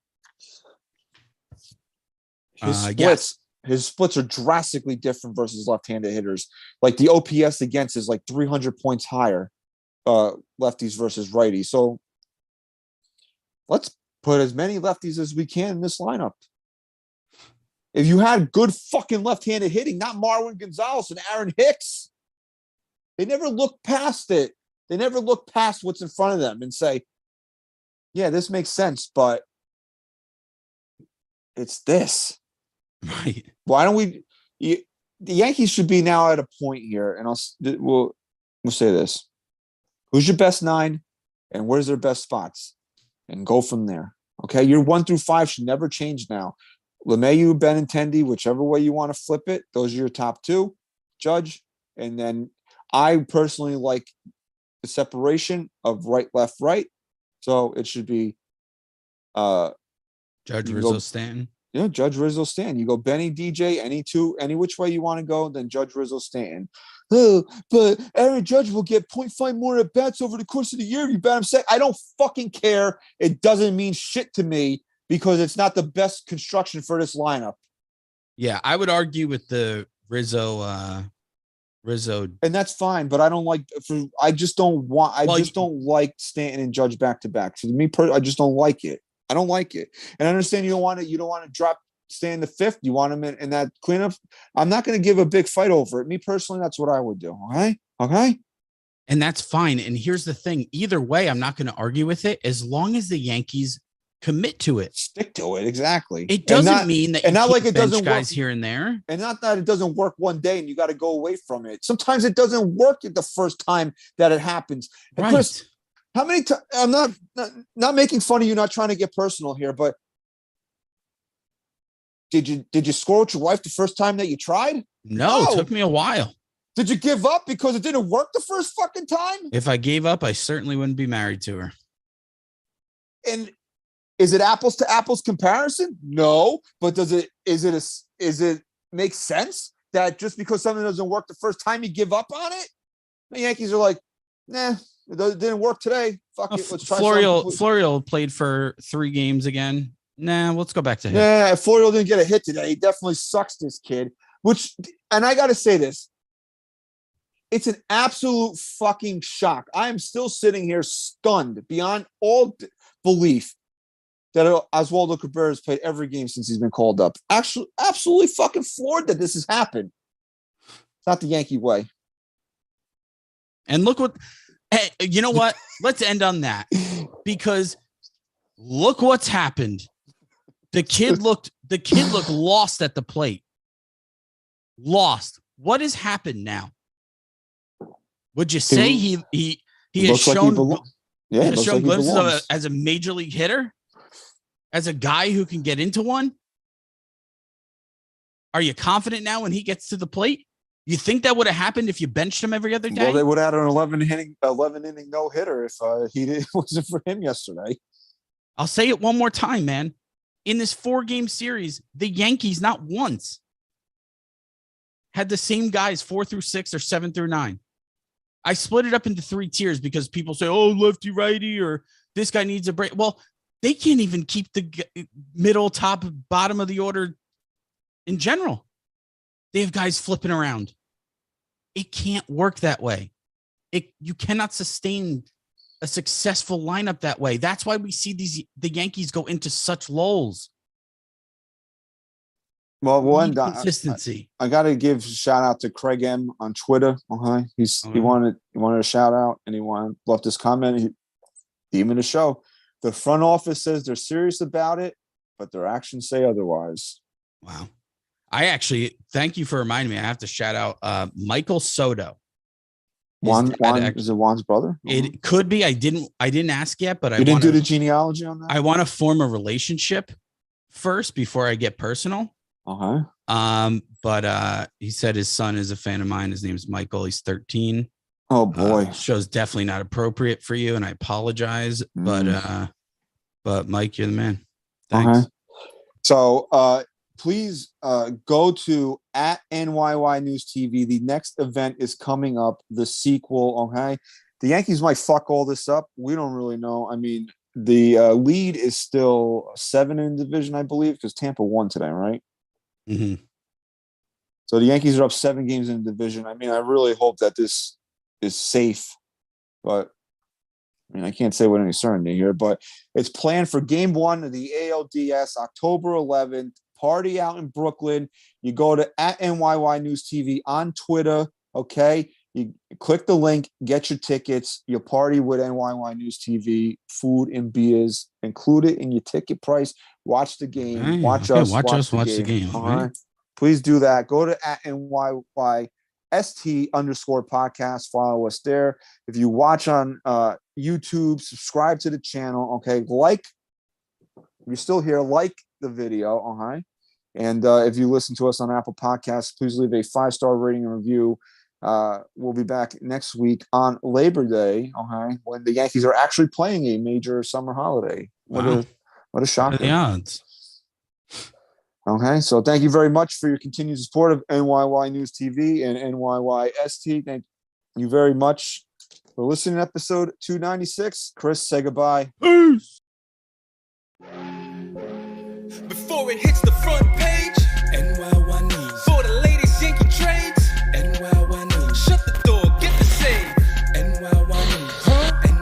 His splits are drastically different versus left-handed hitters. Like the OPS against is like 300 points higher, lefties versus righties. So let's put as many lefties as we can in this lineup. If you had good fucking left-handed hitting, not Marwin Gonzalez and Aaron Hicks, they never look past it. They never look past what's in front of them and say, yeah, this makes sense, but it's this. Right. Why don't we? The Yankees should be now at a point here, and we'll say this: who's your best 9, and where's their best spots, and go from there. Okay, your 1 through 5 should never change now. LeMahieu, Benintendi, whichever way you want to flip it, those are your top 2. Judge, and then I personally like the separation of right, left, right. So it should be Judge, Rizzo, Stanton. Yeah, Judge, Rizzo, Stanton. You go Benny, DJ, any which way you want to go, then Judge, Rizzo, Stanton. Oh, but Aaron Judge will get 0.5 more at bats over the course of the year if you bat him second. I don't fucking care. It doesn't mean shit to me because it's not the best construction for this lineup. Yeah, I would argue with the Rizzo, and that's fine. But I don't like. I just don't like Stanton and Judge back to back. For me, I just don't like it. I don't like it. And I understand you don't want to drop Stanton to 5th. You want him in that cleanup. I'm not going to give a big fight over it. Me personally, that's what I would do. Okay. And that's fine. And here's the thing. Either way, I'm not going to argue with it as long as the Yankees commit to it. Stick to it. Exactly. It doesn't mean that not like it doesn't guys work here and there. And not that it doesn't work one day and you got to go away from it. Sometimes it doesn't work at the first time that it happens. And right. Chris, how many times? I'm not making fun of you, not trying to get personal here, but did you score with your wife the first time that you tried? No, it took me a while. Did you give up because it didn't work the first fucking time? If I gave up, I certainly wouldn't be married to her. And is it apples to apples comparison? No, but is it make sense that just because something doesn't work the first time you give up on it? The Yankees are like, nah. It didn't work today. Fuck it. Let's try Florial played for 3 games again. Nah, let's go back to him. Yeah, Florial didn't get a hit today. He definitely sucks, this kid. And I got to say this. It's an absolute fucking shock. I am still sitting here stunned beyond all belief that Oswaldo Cabrera has played every game since he's been called up. Actually, absolutely fucking floored that this has happened. It's not the Yankee way. And look what... Hey, you know what? Let's end on that because look what's happened. The kid looked lost at the plate. Lost. What has happened now? Would you say he has shown glimpses as a major league hitter? As a guy who can get into one? Are you confident now when he gets to the plate? You think that would have happened if you benched him every other day? Well, they would have had an 11 inning no hitter if wasn't for him yesterday. I'll say it one more time, man. In this 4-game series, the Yankees not once had the same guys 4 through 6 or 7 through 9. I split it up into 3 tiers because people say, oh, lefty, righty, or this guy needs a break. Well, they can't even keep the middle, top, bottom of the order in general. They have guys flipping around. It can't work that way. You cannot sustain a successful lineup that way. That's why we see the Yankees go into such lulls. Well, we'll end on consistency. I got to give a shout out to Craig M on Twitter. Okay, he wanted a shout out, and he left this comment. Theme of the show: the front office says they're serious about it, but their actions say otherwise. Wow. I actually thank you for reminding me. I have to shout out Michael Soto. Juan is it Juan's brother? It could be. I didn't ask yet, but you didn't do the genealogy on that. I want to form a relationship first before I get personal. But he said his son is a fan of mine. His name's Michael. He's 13. Oh boy. Show's definitely not appropriate for you, and I apologize. But Mike, you're the man. Thanks. So please go to @NYYNewsTV. The next event is coming up, the sequel. Okay. The Yankees might fuck all this up. We don't really know. I mean, the lead is still 7 in the division, I believe, because Tampa won today, right? Mm-hmm. So the Yankees are up 7 games in the division. I mean, I really hope that this is safe, but I mean, I can't say with any certainty here, but it's planned for game 1 of the ALDS, October 11th. Party out in Brooklyn. You go to @NYYNewsTV on Twitter. Okay. You click the link, get your tickets. You party with NYYNewsTV, food and beers. Include it in your ticket price. Watch the game. Watch us watch the game. All right. Please do that. Go to @NYYST_podcast. Follow us there. If you watch on YouTube, subscribe to the channel. Okay. You're still here. Like the video. Okay. And if you listen to us on Apple Podcasts, please leave a 5-star rating and review. We'll be back next week on Labor Day, okay, when the Yankees are actually playing a major summer holiday. Wow. What a shocker. The odds. Okay, so thank you very much for your continued support of NYY News TV and NYYST. Thank you very much for listening to episode 296. Chris, say goodbye. Peace. Before it hits the front page.